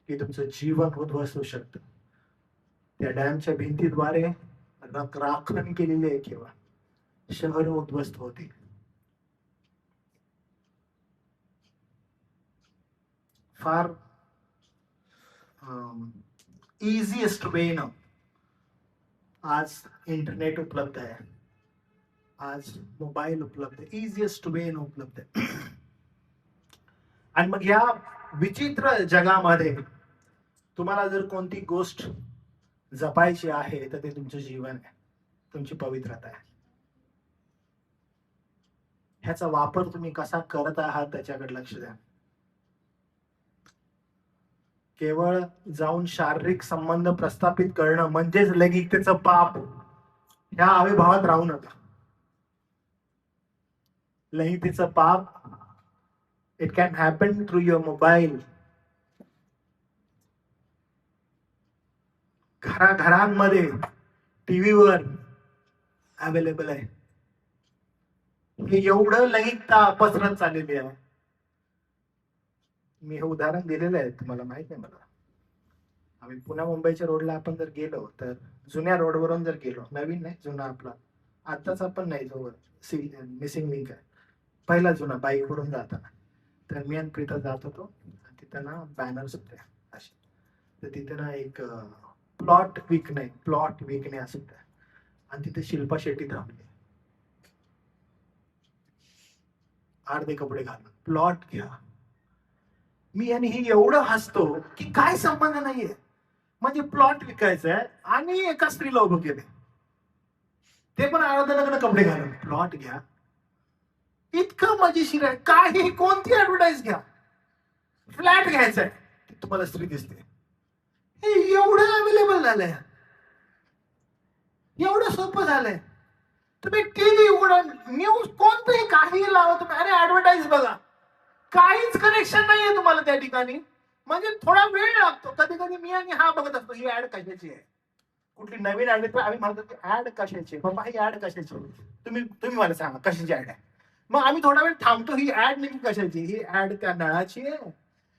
की तुमचं जीवन उद्ध्वस्त होऊ शकतं. त्या डॅमच्या भिंतीद्वारे राखण केलेली आहे किंवा शहर उद्ध्वस्त होते. फार इझिएस्ट वे न आज इंटरनेट उपलब्ध आहे, आज मोबाईल उपलब्ध आहे, इझिएस्ट वे न उपलब्ध आहे. आणि मग या विचित्र जगामध्ये तुम्हाला जर कोणती गोष्ट जपायची आहे तर ते तुमचं जीवन आहे, तुमची पवित्रता आहे. ह्याचा वापर तुम्ही कसा करत आहात त्याच्याकडे लक्ष द्या. केवळ जाऊन शारीरिक संबंध प्रस्थापित करणं म्हणजेच लैंगिकतेचं पाप, ह्या अविभावात राहू नका. लैंगिकतेचं पाप it can happen through your mobile. घराघरांमध्ये टीव्हीवर अवेलेबल आहे. हे एवढं लैंगिकता पसरत चाललेली आहे. मी हे उदाहरण दिलेलं आहे, तुम्हाला माहित नाही. मला आम्ही पुण्या मुंबईच्या रोडला आपण जर गेलो तर जुन्या रोडवरून जर गेलो, नवीन नाही जुना आपला आताच आपण नाही, जो मिसिंग लिंक आहे पहिला जुना, बाईकवरून जाताना, तर मी आणि प्रीता जात होतो. तिथं ना बॅनर्स होते असे, तर तिथे ना एक प्लॉट विकणे असं होतं. आणि तिथे शिल्पा शेट्टी थांबली, अर्धे कपडे घालून, प्लॉट घ्या. मी आणि ही एवढं हसतो की काय संबंध नाहीये, म्हणजे प्लॉट विकायचा आहे आणि एका स्त्रीला उभं केले, ते पण अर्ध लग्न कपडे घालून, प्लॉट घ्या. इतकं मजेशीर आहे. काही कोणती ऍडव्हर्टाईज घ्या, फ्लॅट घ्यायचा आहे, तुम्हाला स्त्री दिसते. हे एवढं अवेलेबल झालंय, एवढं सोपं झालंय. तुम्ही टीव्ही उघडा, न्यूज कोणतंही काही लावा तुम्ही, अरे ऍडव्हर्टाईज बघा, काहीच कनेक्शन नाहीये तुम्हाला त्या ठिकाणी. म्हणजे थोडा वेळ लागतो. कधी कधी मी आणि हा बघत असतो, ही ऍड कशाची आहे, कुठली नवीन ऍड आहे, आम्ही म्हणतो की ऍड कशाची आहे बाबा, ही ऍड कशाची आहे, तुम्ही मला सांगा कशाची ऍड आहे. मग आम्ही थोडा वेळ थांबतो, ही ऍड नेमकी कशाची, ही ऍड त्या नळाची आहे,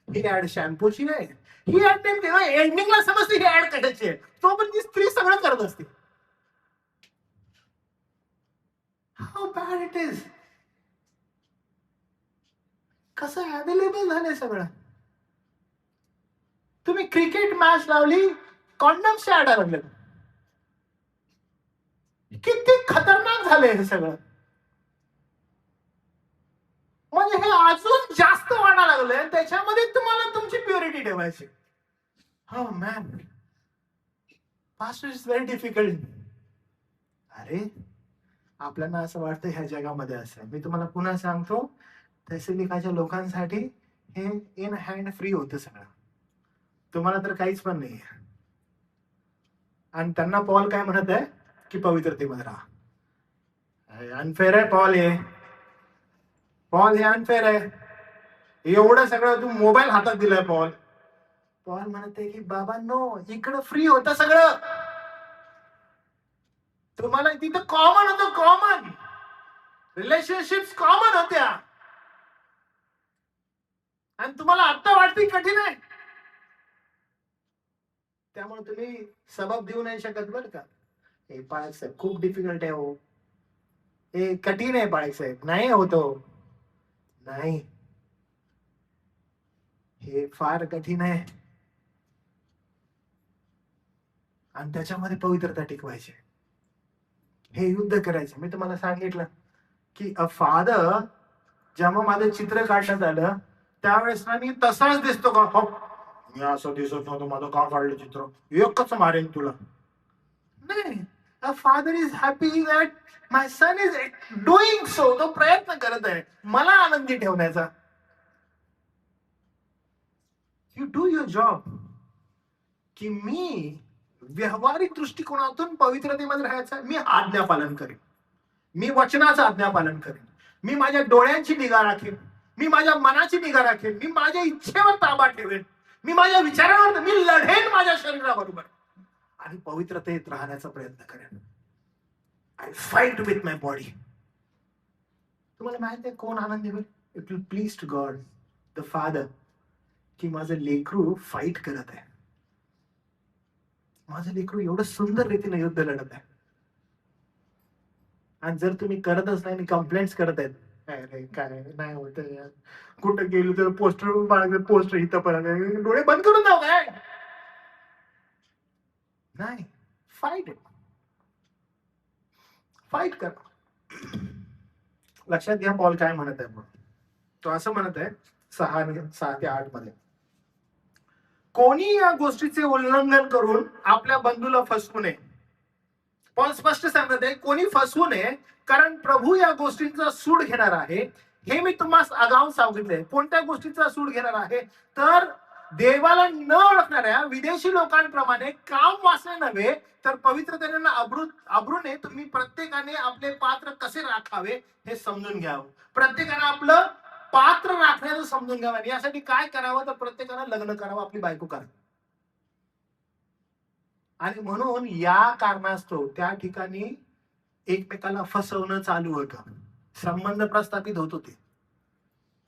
ही ऍड शॅम्पूची आहे, ही ऍड नेमकी एंडिंगला समजते ही ऍड कशाची आहे. तो पण ती स्त्री सगळं करत असते. How bad it is. कसं अवेलेबल झालंय सगळं. तुम्ही क्रिकेट मॅच लावली, कॉन्डम्सच्या ऍड लागले. किती खतरनाक झालंय हे सगळं. म्हणजे हे अजून जास्त वाढा लागलंय, त्याच्यामध्ये तुम्हाला तुमची प्युरिटी ठेवायची. हो man, past is very difficult. अरे आपल्याला असं वाटतं ह्या जगामध्ये असं. मी तुम्हाला पुन्हा सांगतो, तहसीलिकाच्या लोकांसाठी हे इन हँड फ्री होतं सगळं, तुम्हाला तर काहीच पण नाही. आणि त्यांना पॉल काय म्हणत आहे की पवित्रतेमध्ये राहा. अनफेअर आहे पॉल हे, पॉल हे अनफेअर आहे. एवढं सगळं तू मोबाईल हातात दिलाय पॉल. पॉल म्हणते की बाबा नो, इकडं फ्री होतं सगळं, तुम्हाला तिथं कॉमन होतं, कॉमन रिलेशनशिप्स कॉमन होत्या. वाटतं कठीण आहे, त्यामुळे तुम्ही सबब देऊ नाही शकत बरं का. हे पाळक साहेब खूप डिफिकल्ट आहे हो, हे कठीण आहे पाळक साहेब, नाही होतो, नाही, हे फार कठीण आहे आणि त्याच्यामध्ये पवित्रता टिकवायची, हे युद्ध करायचं. मी तुम्हाला सांगितलं की अ फादर, जेव्हा माझं चित्र काढण्यात आलं त्यावेळेस ना मी तसाच दिसतो का, हो मी असं दिसत नव्हतं, माझं का काढलं चित्र, एकच मारेन तुला. नाही, a father is happy that my son is doing so, तो प्रयत्न करत आहे मला आनंदी ठेवण्याचा. You do your job. की मी व्यावहारिक दृष्टिकोनातून पवित्रतेमध्ये राहायचं, मी आज्ञा पालन करेन, मी वचनाचं आज्ञा पालन करेन, मी माझ्या डोळ्यांची निगा राखेन, मी माझ्या मनाची निगा राखेन, मी माझ्या इच्छेवर ताबा ठेवेन, मी माझ्या विचारावर, मी लढेन माझ्या शरीराबरोबर आणि पवित्रतेत राहण्याचा प्रयत्न करेन. I fight with my body. तुम्हाला माहित आहे कोण आनंदी होईल? It will please to God the father की माझं लेकरू फाईट करत आहे, माझं लेकरू एवढं सुंदर रीतीने युद्ध लढत आहे. आणि जर तुम्ही करतच नाही आणि कंप्लेंट्स करत आहेत, अरे काय नाही होत यार, कुठं गेलो तर पोस्टर पोस्टर इथं पण, डोळे बंद करून जाऊ काय, नाही, फाईट फाईट करा. लक्षात घ्या पॉल काय म्हणत आहे. म्हणून तो असं म्हणत आहे 6 ते 8 मध्ये, कोणी या गोष्टीचे उल्लंघन करून आपल्या बंधूला फसवू नये. पॉल स्पष्ट सांगत आहे कोणी फसवू नये, कारण प्रभू या गोष्टींचा सूड घेणार आहे. हे मी तुम्हाला आगाऊ सांगितले. कोणत्या गोष्टीचा सूड घेणार आहे? तर देवाला न ओळखणाऱ्या विदेशी लोकांप्रमाणे काम वाचणे नव्हे, तर पवित्रतेने अब्रूने तुम्ही प्रत्येकाने आपले पात्र कसे राखावे हे समजून घ्यावं. प्रत्येकाने आपलं पात्र राखण्याचं समजून घ्यावं. यासाठी काय करावं? तर प्रत्येकानं लग्न करावं, आपली बायको करावी. आणि म्हणून या कारणास्तव त्या ठिकाणी एकमेकाला फसवणं चालू होतं, संबंध प्रस्थापित होत होते.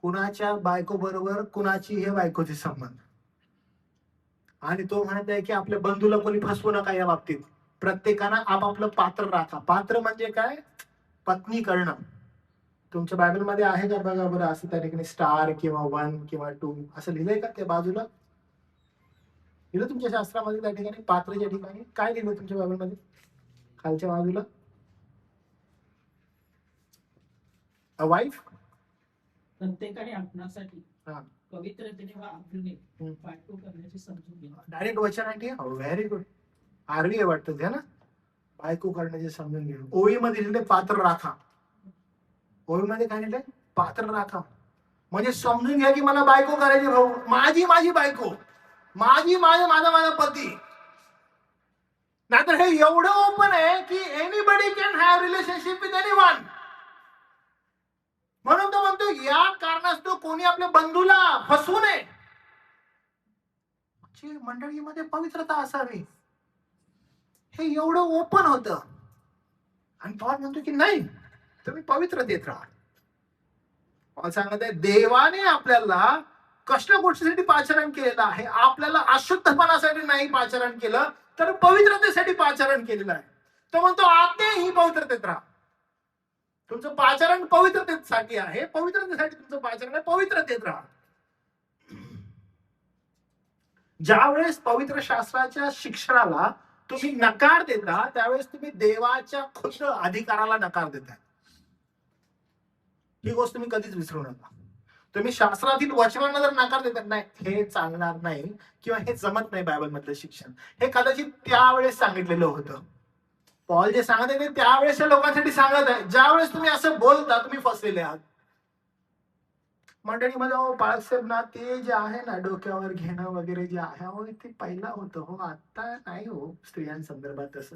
कुणाच्या बायको बरोबर कुणाची हे बायकोचे संबंध. आणि तो म्हणत आहे की आपल्या बंधूला कोणी फसवू नका या बाबतीत. प्रत्येकानं आपापलं पात्र राखा. पात्र म्हणजे काय? पत्नी करणं. तुमच्या बायबलमध्ये आहे का बघा बरं, असं त्या ठिकाणी स्टार किंवा 1 किंवा 2 असं लिहिलंय का त्या बाजूला? लिहिलं तुमच्या शास्त्रामध्ये त्या ठिकाणी पात्रच्या ठिकाणी काय लिहिलं तुमच्या बायबलमध्ये खालच्या बाजूला? अ वाईफ प्रत्येकाने आपणासाठी पवित्रतेने व आब्रूने बायको करण्याची समजून घ्या. डायरेक्ट वचन आहे. Very good. आरवी आहे वाटतं ते ना, बायको करण्याचे समजून घ्या. ओळीमध्ये लिहिले पात्र राखा. ओळीमध्ये काय लिहिलंय? पात्र राखा. म्हणजे समजून घ्या की मला बायको करायची, भाऊ माझी बायको, माझा पती. नाहीतर हे एवढं ओपन आहे की anybody can have relationship with anyone. म्हणून तो म्हणतो या कारणास्तव कोणी आपल्या बंधूला फसवू नये. मंडळीमध्ये पवित्रता असावी, हे एवढं ओपन होतं. आणि पॉल म्हणतो की नाही, तुम्ही पवित्रतेत राहा. पॉल सांगत आहे देवाने आपल्याला कसल्या गोष्टीसाठी पाचारण केलेलं आहे? आपल्याला अशुद्धपणासाठी नाही पाचारण केलं, तर पवित्रतेसाठी पाचारण केलेलं आहे. तो म्हणतो आज्ञा ही पवित्रतेत राहा. तुमचं पाचारण पवित्रतेसाठी आहे, पवित्रतेसाठी तुमचं पाचारण आहे, पवित्रतेत राहा. ज्या वेळेस पवित्र शास्त्राच्या शिक्षणाला तुम्ही नकार देता, त्यावेळेस तुम्ही देवाच्या खुद्द अधिकाराला नकार देता. ही गोष्ट तुम्ही कधीच विसरू नका. तुम्ही शास्त्रातील वचनांना जर नकार देतात, नाही हे चालणार नाही किंवा हे जमत नाही बायबल मधलं शिक्षण, हे कदाचित त्यावेळेस सांगितलेलं होतं. पॉल जे सांगत आहे ते त्यावेळेस लोकांसाठी सांगत आहे. ज्यावेळेस तुम्ही असं बोलता, तुम्ही फसलेले आहात. मंडळीमध्ये बाळासाहेब ना, ते जे आहे ना डोक्यावर घेणं वगैरे जे आहे, हो ते पहिला होतं हो, आता नाही हो स्त्रियांसंदर्भात तसं.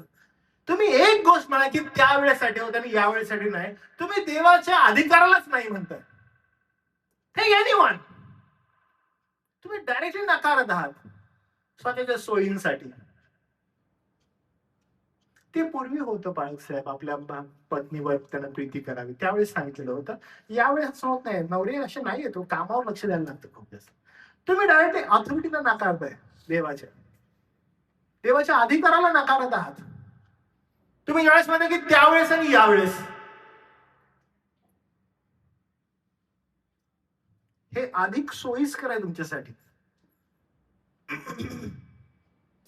तुम्ही एक गोष्ट म्हणा की त्यावेळेसाठी होतं आणि यावेळेसाठी नाही. तुम्ही देवाच्या अधिकारालाच नाही म्हणताय. हे एनीवन, तुम्ही डायरेक्टली नकारत आहात स्वतःच्या सोयींसाठी. ते पूर्वी होतं बाळासाहेब, आपल्या पत्नीवर त्यांना प्रीती करावी, त्यावेळेस सांगितलेलं होतं. यावेळेस असं होत नाही. नवरे असे नाही येतो, कामावर लक्ष द्यायला लागतं खूप जास्त. तुम्ही डायरेक्टली ऑथॉरिटीला नाकारताय, देवाच्या अधिकाराला नाकारत आहात. तुम्ही ज्यावेळेस म्हणता की त्यावेळेस आणि यावेळेस, हे अधिक सोयीस्कर आहे तुमच्यासाठी.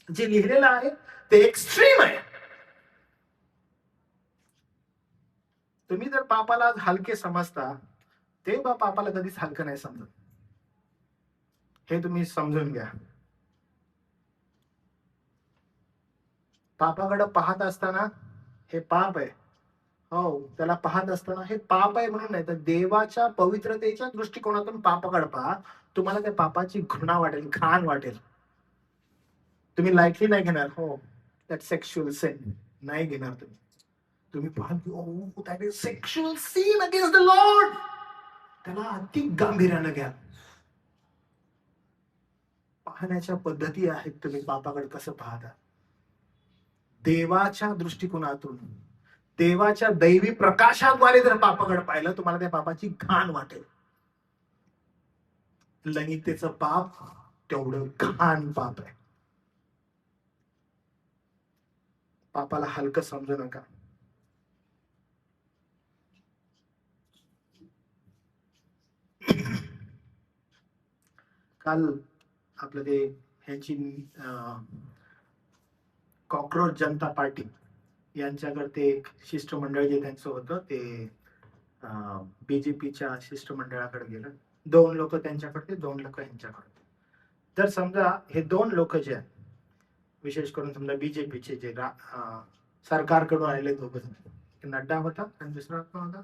जे लिहिलेलं आहे ते एक्स्ट्रीम आहे. तुम्ही जर पापाला हलके समजता, ते पापाला कधीच हलकं नाही समजत. हे तुम्ही समजून घ्या. पापाकडे पाहत असताना हे पाप आहे, हो, त्याला पाहत असताना हे पाप आहे म्हणून नाही, तर देवाच्या पवित्रतेच्या दृष्टिकोनातून पापाकडे पहा. तुम्हाला त्या पापाची घृणा वाटेल, घाण वाटेल. तुम्ही लाईटली नाही घेणार. हो, दॅट सेक्शुअल सिन नाही घेणार तुम्ही. तुम्ही पाहाल की oh, that is sexual sin against the Lord. त्याला अति गांभीर्यानं घ्या. पाहण्याच्या पद्धती आहेत. तुम्ही पापाकडे कसं पाहता, देवाच्या दृष्टिकोनातून, देवाच्या दैवी प्रकाशाद्वारे जर पापाकडे पाहिलं, तुम्हाला त्या पापाची घाण वाटेल. लैंगिकतेचं पाप तेवढं घाण पाप आहे. पापाला हलकं समजू नका. काल आपलं ते ह्यांची कॉकरोच जनता पार्टी यांच्याकडे ते एक शिष्टमंडळ जे त्यांचं होतं ते बीजेपीच्या शिष्टमंडळाकडे गेलं. 2 लोक त्यांच्याकडे, 2 लोक यांच्याकडे. जर समजा हे 2 लोक जे आहेत, विशेष करून समजा बीजेपीचे जे सरकारकडून आलेले 2 जण, नड्डा होता आणि दुसरा कोण होता,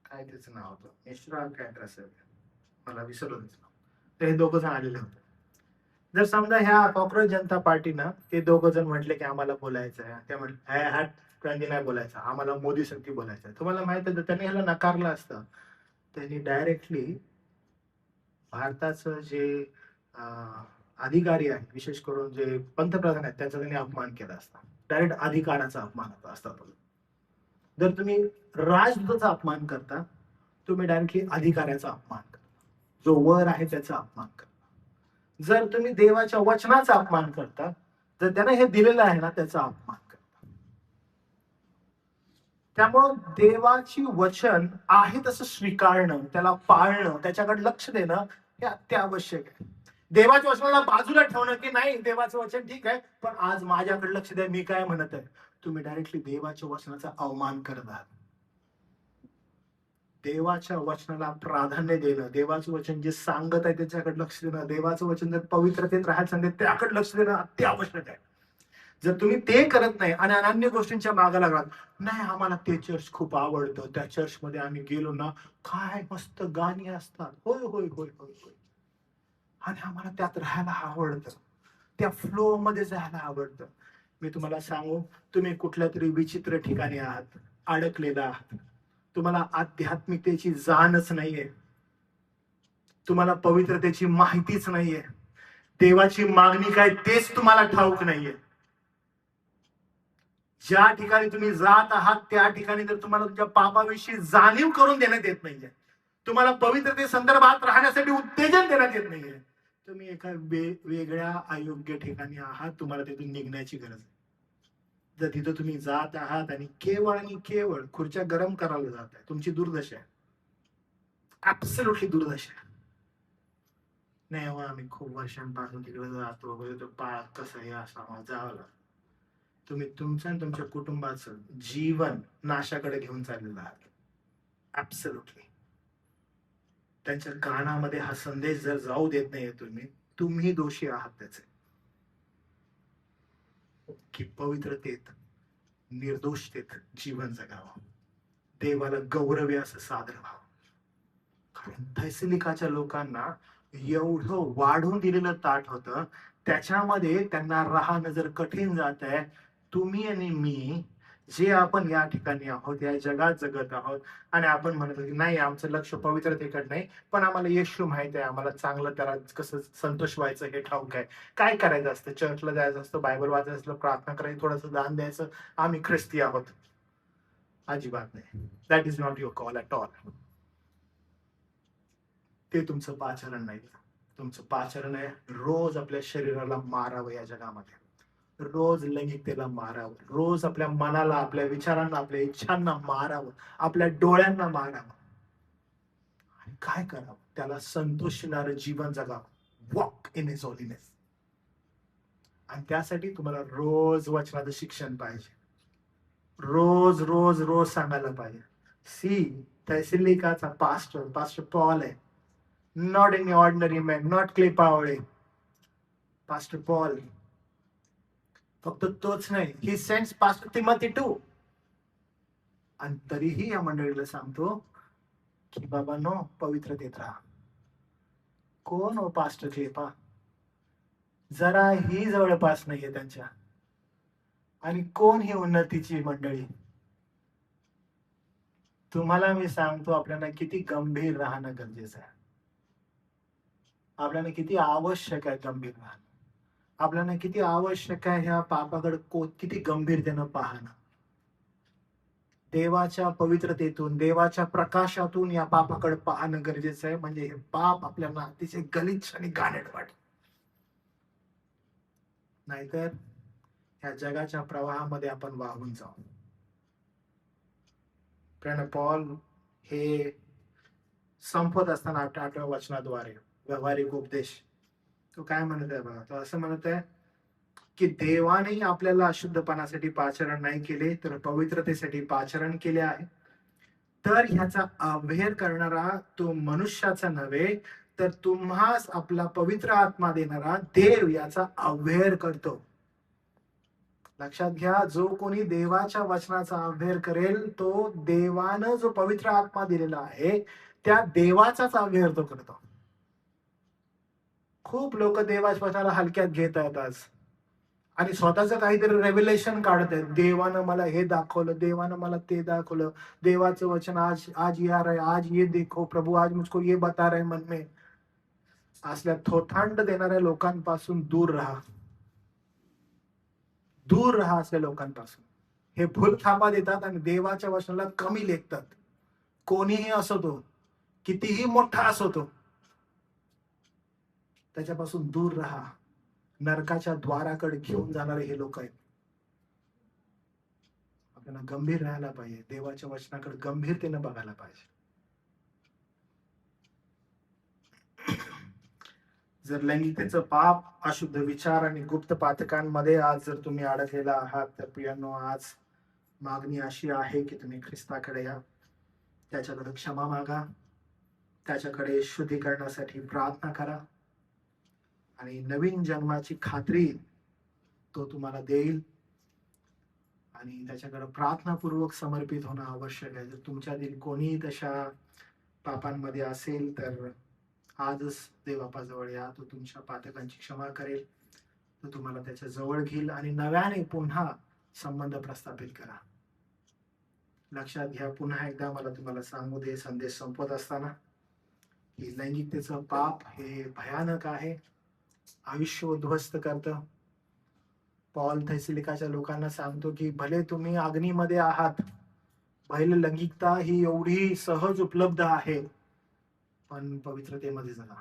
काय त्याचं नाव होतं, मिश्रा काय असेल, मला विसरलो त्याचं नाव. तर हे 2 जण आलेले होते. जर समजा ह्या कॉकरोच जनता पार्टीनं ते 2 जण म्हटले की आम्हाला बोलायचं आहे, ते म्हटले नाही बोलायचं, आम्हाला मोदी साठी बोलायचं आहे. तुम्हाला माहित आहे, त्यांनी ह्याला नाकारलं असतं, त्यांनी डायरेक्टली भारताचं जे अधिकारी आहे, विशेष करून जे पंतप्रधान आहेत, त्याचा त्यांनी अपमान केला असता. डायरेक्ट अधिकाराचा अपमान असता. जर तुम्ही राजदूताचा अपमान करता, तुम्ही डायरेक्टली अधिकाऱ्याचा अपमान करता, जो वर आहे त्याचा अपमान करता. जर तुम्ही देवाच्या वचनाचा अपमान करता, जर त्याने हे दिलेलं आहे ना, त्याचा अपमान करता. त्यामुळं देवाची वचन आहे तसं स्वीकारणं, त्याला पाळणं, त्याच्याकडे लक्ष देणं हे अत्यावश्यक आहे. देवाच्या वचनाला बाजूला ठेवणं की नाही, देवाचं वचन ठीक आहे, पण आज माझ्याकडे लक्ष द्या, मी काय म्हणत आहे, तुम्ही डायरेक्टली देवाच्या वचनाचा अवमान करत आहात. देवाच्या वचनाला प्राधान्य देणं, देवाचं वचन जे सांगत आहे त्याच्याकडे लक्ष देणं, देवाचं वचन जर पवित्रतेत राहायला सांगते त्याकडे लक्ष देणं अत्यावश्यक आहे. जर तुम्ही ते करत नाही आणि अन्य गोष्टींच्या मागे लागलात, नाही आम्हाला ते चर्च खूप आवडतं, त्या चर्च मध्ये आम्ही गेलो ना, काय मस्त गाणी असतात, होय होय होय होय होय, आणि आम्हाला त्यात राहायला आवडतं, त्या फ्लो मध्ये जायला आवडतं. मी तुम्हाला सांगू, तुम्ही कुठल्या तरी विचित्र ठिकाणी आहात, अडकलेला आहात. तुम्हाला आध्यात्मिकतेची जाणच नाहीये, तुम्हाला पवित्रतेची माहितीच नाहीये, देवाची मागणी काय तेच तुम्हाला ठाऊक नाहीये. ज्या ठिकाणी तुम्ही जात आहात त्या ठिकाणी जर तुम्हाला तुमच्या पापाविषयी जाणीव करून देण्यात येत नाहीये, तुम्हाला पवित्रते संदर्भात राहण्यासाठी उत्तेजन देण्यात येत नाहीये, तुम्ही एका वेगळ्या अयोग्य ठिकाणी आहात. तुम्हाला तिथून निघण्याची गरज आहे. जर तिथं तुम्ही जात आहात आणि केवळ खुर्च्या गरम करायला जात आहे, तुमची दुर्दशा आहे, ऍब्सोल्युटली दुर्दशा आहे. नाही हो, आम्ही खूप वर्षांपासून तिकडे जातो, कसं हे असं आम्हाला जावं लागतं. तुम्ही तुमचं आणि तुमच्या कुटुंबाचं जीवन नाशाकडे घेऊन चाललेलं आहात. ऍब्सोल्युटली. त्यांच्या कानामध्ये हा संदेश जर जाऊ देत नाहीये तुम्ही दोषी आहात त्याचे, की पवित्रतेत, निर्दोषतेत जीवन जगावं, देवाला गौरवी असं सादर व्हावं. कारण थैसलिकाच्या लोकांना एवढं वाढून दिलेलं ताट होतं, त्याच्यामध्ये त्यांना राहणं जर कठीण जात आहे. तुम्ही आणि मी जे आपण या ठिकाणी आहोत, या जगात जगत आहोत, आणि आपण म्हणतो की नाही आमचं लक्ष पवित्रतेकडे नाही, पण आम्हाला येशू माहित आहे, आम्हाला चांगलं त्याला कसं संतोष व्हायचं हे ठाऊक आहे. काय करायचं असतं, चर्चला जायचं असतं, बायबल वाचायचं असतं, प्रार्थना करायची, थोडंसं दान द्यायचं, आम्ही ख्रिस्ती आहोत. अजिबात नाही. That is not your call at all. ते तुमचं पाचारण नाही. तुमचं पाचारण आहे रोज आपल्या शरीराला मारावं या जगामध्ये, रोज लैंगिकतेला मारावं, रोज आपल्या मनाला, आपल्या विचारांना, आपल्या इच्छांना मारावं, आपल्या डोळ्यांना मारावं. आणि काय करावं? त्याला संतोषणारं जीवन जगावं. Walk in his holiness. आणि त्यासाठी तुम्हाला रोज वचनाचं शिक्षण पाहिजे. रोज रोज रोज सांगायला पाहिजे. सी, तैसिलिकाचा पास्टर पॉल आहे. Not any ordinary man, not clay पावळे. Pastor Paul. फक्त तोच नाही, he sends pastor Timothy too. आणि तरीही या मंडळीला सांगतो की बाबांनो, पवित्रतेत राहा. कोण हो पास्टर क्लेपा? जराही जवळपास नाहीये त्यांच्या. आणि कोण ही उन्नतीची मंडळी? तुम्हाला मी सांगतो, आपल्याला किती गंभीर राहणं गरजेचं आहे. आपल्याला किती आवश्यक आहे गंभीर राहणं. आपल्याला किती आवश्यक आहे ह्या पापाकडे किती गंभीरतेनं पाहणं. देवाच्या पवित्रतेतून, देवाच्या प्रकाशातून या पापाकडे पाहणं गरजेचं आहे. म्हणजे हे पाप आपल्याला अतिशय गलिच्छ आणि घाणेरड वाटतं. नाहीतर ह्या जगाच्या प्रवाहामध्ये आपण वाहून जाऊ. कारण पॉल हे संपत असताना 8व्या वचनाद्वारे व्यावहारिक उपदेश, तो काय म्हणत आहे बघा. तो असं म्हणत आहे की देवाने आपल्याला अशुद्धपणासाठी पाचारण नाही केले, तर पवित्रतेसाठी पाचारण केले आहे. तर ह्याचा अवहेर करणारा तो मनुष्याचा नव्हे, तर तुम्हास आपला पवित्र आत्मा देणारा देव याचा अवहेर करतो. लक्षात घ्या, जो कोणी देवाच्या वचनाचा अवहेर करेल, तो देवानं जो पवित्र आत्मा दिलेला आहे त्या देवाचाच अवहेर तो करतो. खूप लोक देवाच्या वचनाला हलक्यात घेत आहेत आज आणि स्वतःच काहीतरी रेव्हेलेशन काढत आहेत. देवानं मला हे दाखवलं, देवानं मला ते दाखवलं, देवाचं वचन आज आज ये आ रहा है, आज ये देखो, प्रभु आज मुझको ये बता रहे मन में. असल्या थोथांड देणाऱ्या लोकांपासून दूर राहा. दूर राहा असल्या लोकांपासून. हे फुल थापा देतात आणि देवाच्या वचनाला कमी लेखतात. कोणीही असो तो, कितीही मोठा असो तो, त्याच्यापासून दूर राहा. नरकाच्या द्वाराकडे घेऊन जाणारे हे लोक आहेत. आपल्याला गंभीर राहायला पाहिजे. देवाच्या वचनाकडे गंभीरतेनं बघायला पाहिजे. जर लैंगिकतेचं पाप, अशुद्ध विचार आणि गुप्त पातकांमध्ये आज जर तुम्ही अडकलेला आहात, तर प्रियांनो, आज मागणी अशी आहे की तुम्ही ख्रिस्ताकडे या, त्याच्याकडे क्षमा मागा, त्याच्याकडे शुद्धीकरणासाठी प्रार्थना करा आणि नवीन जन्माची खात्री तो तुम्हाला देईल. आणि त्याच्याकडे प्रार्थनापूर्वक समर्पित होणं आवश्यक आहे. जर तुमच्यातील कोणी तशा पापांमध्ये असेल तर आजच देवबापाजवळ या. तो तुमच्या पातकांची क्षमा करेल, तो तुम्हाला त्याच्या जवळ घेईल आणि नव्याने पुन्हा संबंध प्रस्थापित करा. लक्षात घ्या, पुन्हा एकदा मला तुम्हाला सांगू दे संदेश संपत असताना, की लैंगिकतेचं पाप हे भयानक आहे, आयुष्य उद्ध्वस्त करतं. पॉल थेसलिकाच्या लोकांना सांगतो की भले तुम्ही अग्नीमध्ये आहात, भले लैंगिकता ही एवढी सहज उपलब्ध आहे, पण पवित्रतेमध्ये जगा.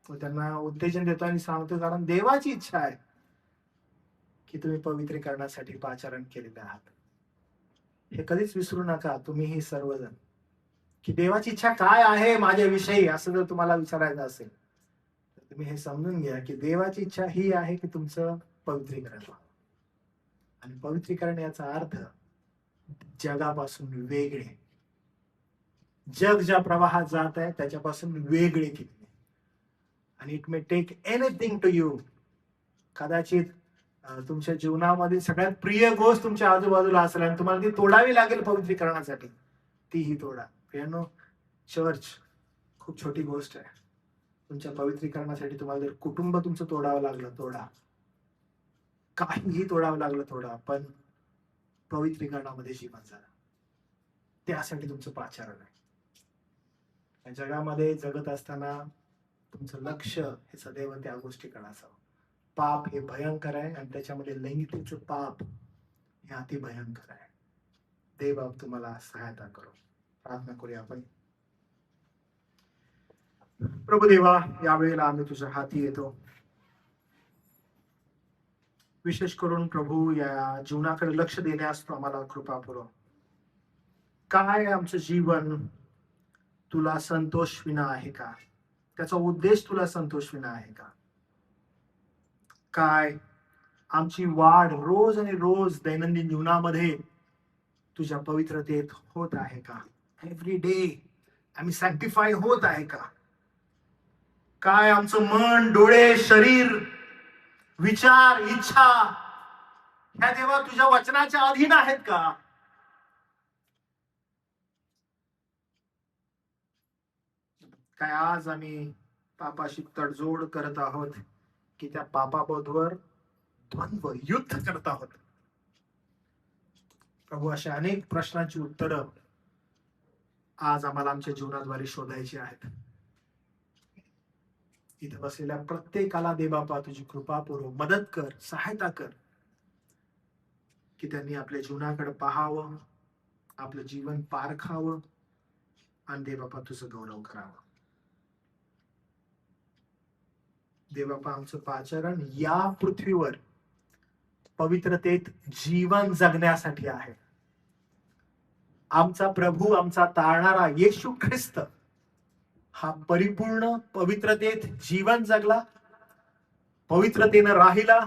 तो त्यांना उत्तेजन देतो आणि सांगतो, कारण देवाची इच्छा आहे की तुम्ही पवित्रीकरणासाठी पाचारण केलेले आहात. हे कधीच विसरू नका तुम्हीही सर्वजण, की देवाची इच्छा काय आहे माझ्याविषयी, असं जर तुम्हाला विचारायचं असेल तर तुम्ही हे समजून घ्या की देवाची इच्छा ही आहे की तुमचं पवित्रीकरण व्हावं. आणि पवित्रीकरण याचा अर्थ जगापासून वेगळे, जग ज्या प्रवाहात जात आहे त्याच्यापासून वेगळे केले. आणि it may take anything to you. कदाचित तुमच्या जीवनामध्ये सगळ्यात प्रिय गोष्ट तुमच्या आजूबाजूला असेल आणि तुम्हाला ती तोडावी लागेल पवित्रीकरणासाठी, तीही तोडा. प्रियांनो, चर्च खूप छोटी गोष्ट आहे. तुमच्या पवित्रीकरणासाठी तुम्हाला जर कुटुंब तुमचं तोडावं लागलं, तोडा. काहीही तोडावं लागलं, तोडा. पण पवित्रीकरणामध्ये जीवन जगा. त्यासाठी तुमचं पाचारण आहे. या जगामध्ये जगत असताना तुमचं लक्ष हे सदैव त्या गोष्टीकडे असावं. पाप हे भयंकर आहे आणि त्याच्यामध्ये लैंगिकतेचं पाप हे अति भयंकर आहे. देव बाप तुम्हाला सहायता करो. प्रार्थना करूया आपण. प्रभू देवा, यावेळेला आम्ही तुझ्या हाती येतो. विशेष करून प्रभू, या जीवनाकडे लक्ष देण्यास तू आम्हाला कृपा पुरव. काय आमचं जीवन तुला संतोष विना आहे का? त्याचा उद्देश तुला संतोष विना आहे का? काय आमची वाढ रोज आणि रोज दैनंदिन जीवनामध्ये तुझ्या पवित्रतेत होत आहे का? एव्हरी डे आम्ही सॅक्टिफाय होत आहे का? काय आमचं मन, डोळे, शरीर, विचार, इच्छा ह्या देवा तुझ्या वचनाच्या अधीन आहेत का? काय आज आम्ही पापाशी तडजोड करत आहोत की त्या पापाबरोबर द्वंद्व युद्ध करत आहोत? प्रभू, अशा अनेक प्रश्नांची उत्तरं आज आम्हाला आमच्या जीवनाद्वारे शोधायची आहेत. इथे बसलेल्या प्रत्येकाला दे बापा तुझी कृपा पुरव, मदत कर, सहायता कर की त्यांनी आपल्या जीवनाकडे पाहावं, आपलं जीवन पारखावं आणि दे बापा तुझं गौरव करावं. दे बापा, आमचं पाचारण या पृथ्वीवर पवित्रतेत जीवन जगण्यासाठी आहे. आमचा प्रभू, आमचा तारणारा येशू ख्रिस्त हा परिपूर्ण पवित्रतेत जीवन जगला, पवित्रतेनं राहिला,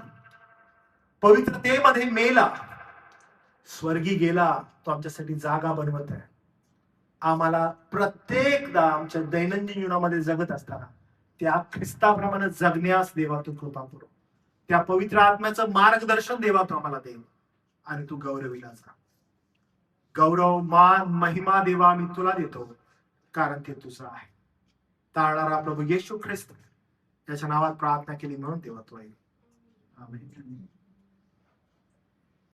पवित्रतेमध्ये मेला, स्वर्गी गेला. तो आमच्यासाठी जागा बनवत आहे. आम्हाला प्रत्येकदा आमच्या दैनंदिन जीवनामध्ये जगत असताना त्या ख्रिस्ताप्रमाणे जगण्यास देवा तू कृपा पुरव. त्या पवित्र आत्म्याचं मार्गदर्शन देवा तू आम्हाला दे आणि तू गौरविला जा. गौरव, मान, महिमा देवा आम्ही तुला देतो, कारण ते तुझं आहे. तारणारा प्रभू येशू ख्रिस्त याच्या नावात प्रार्थना केली म्हणून देवा तू आहे. आमेन.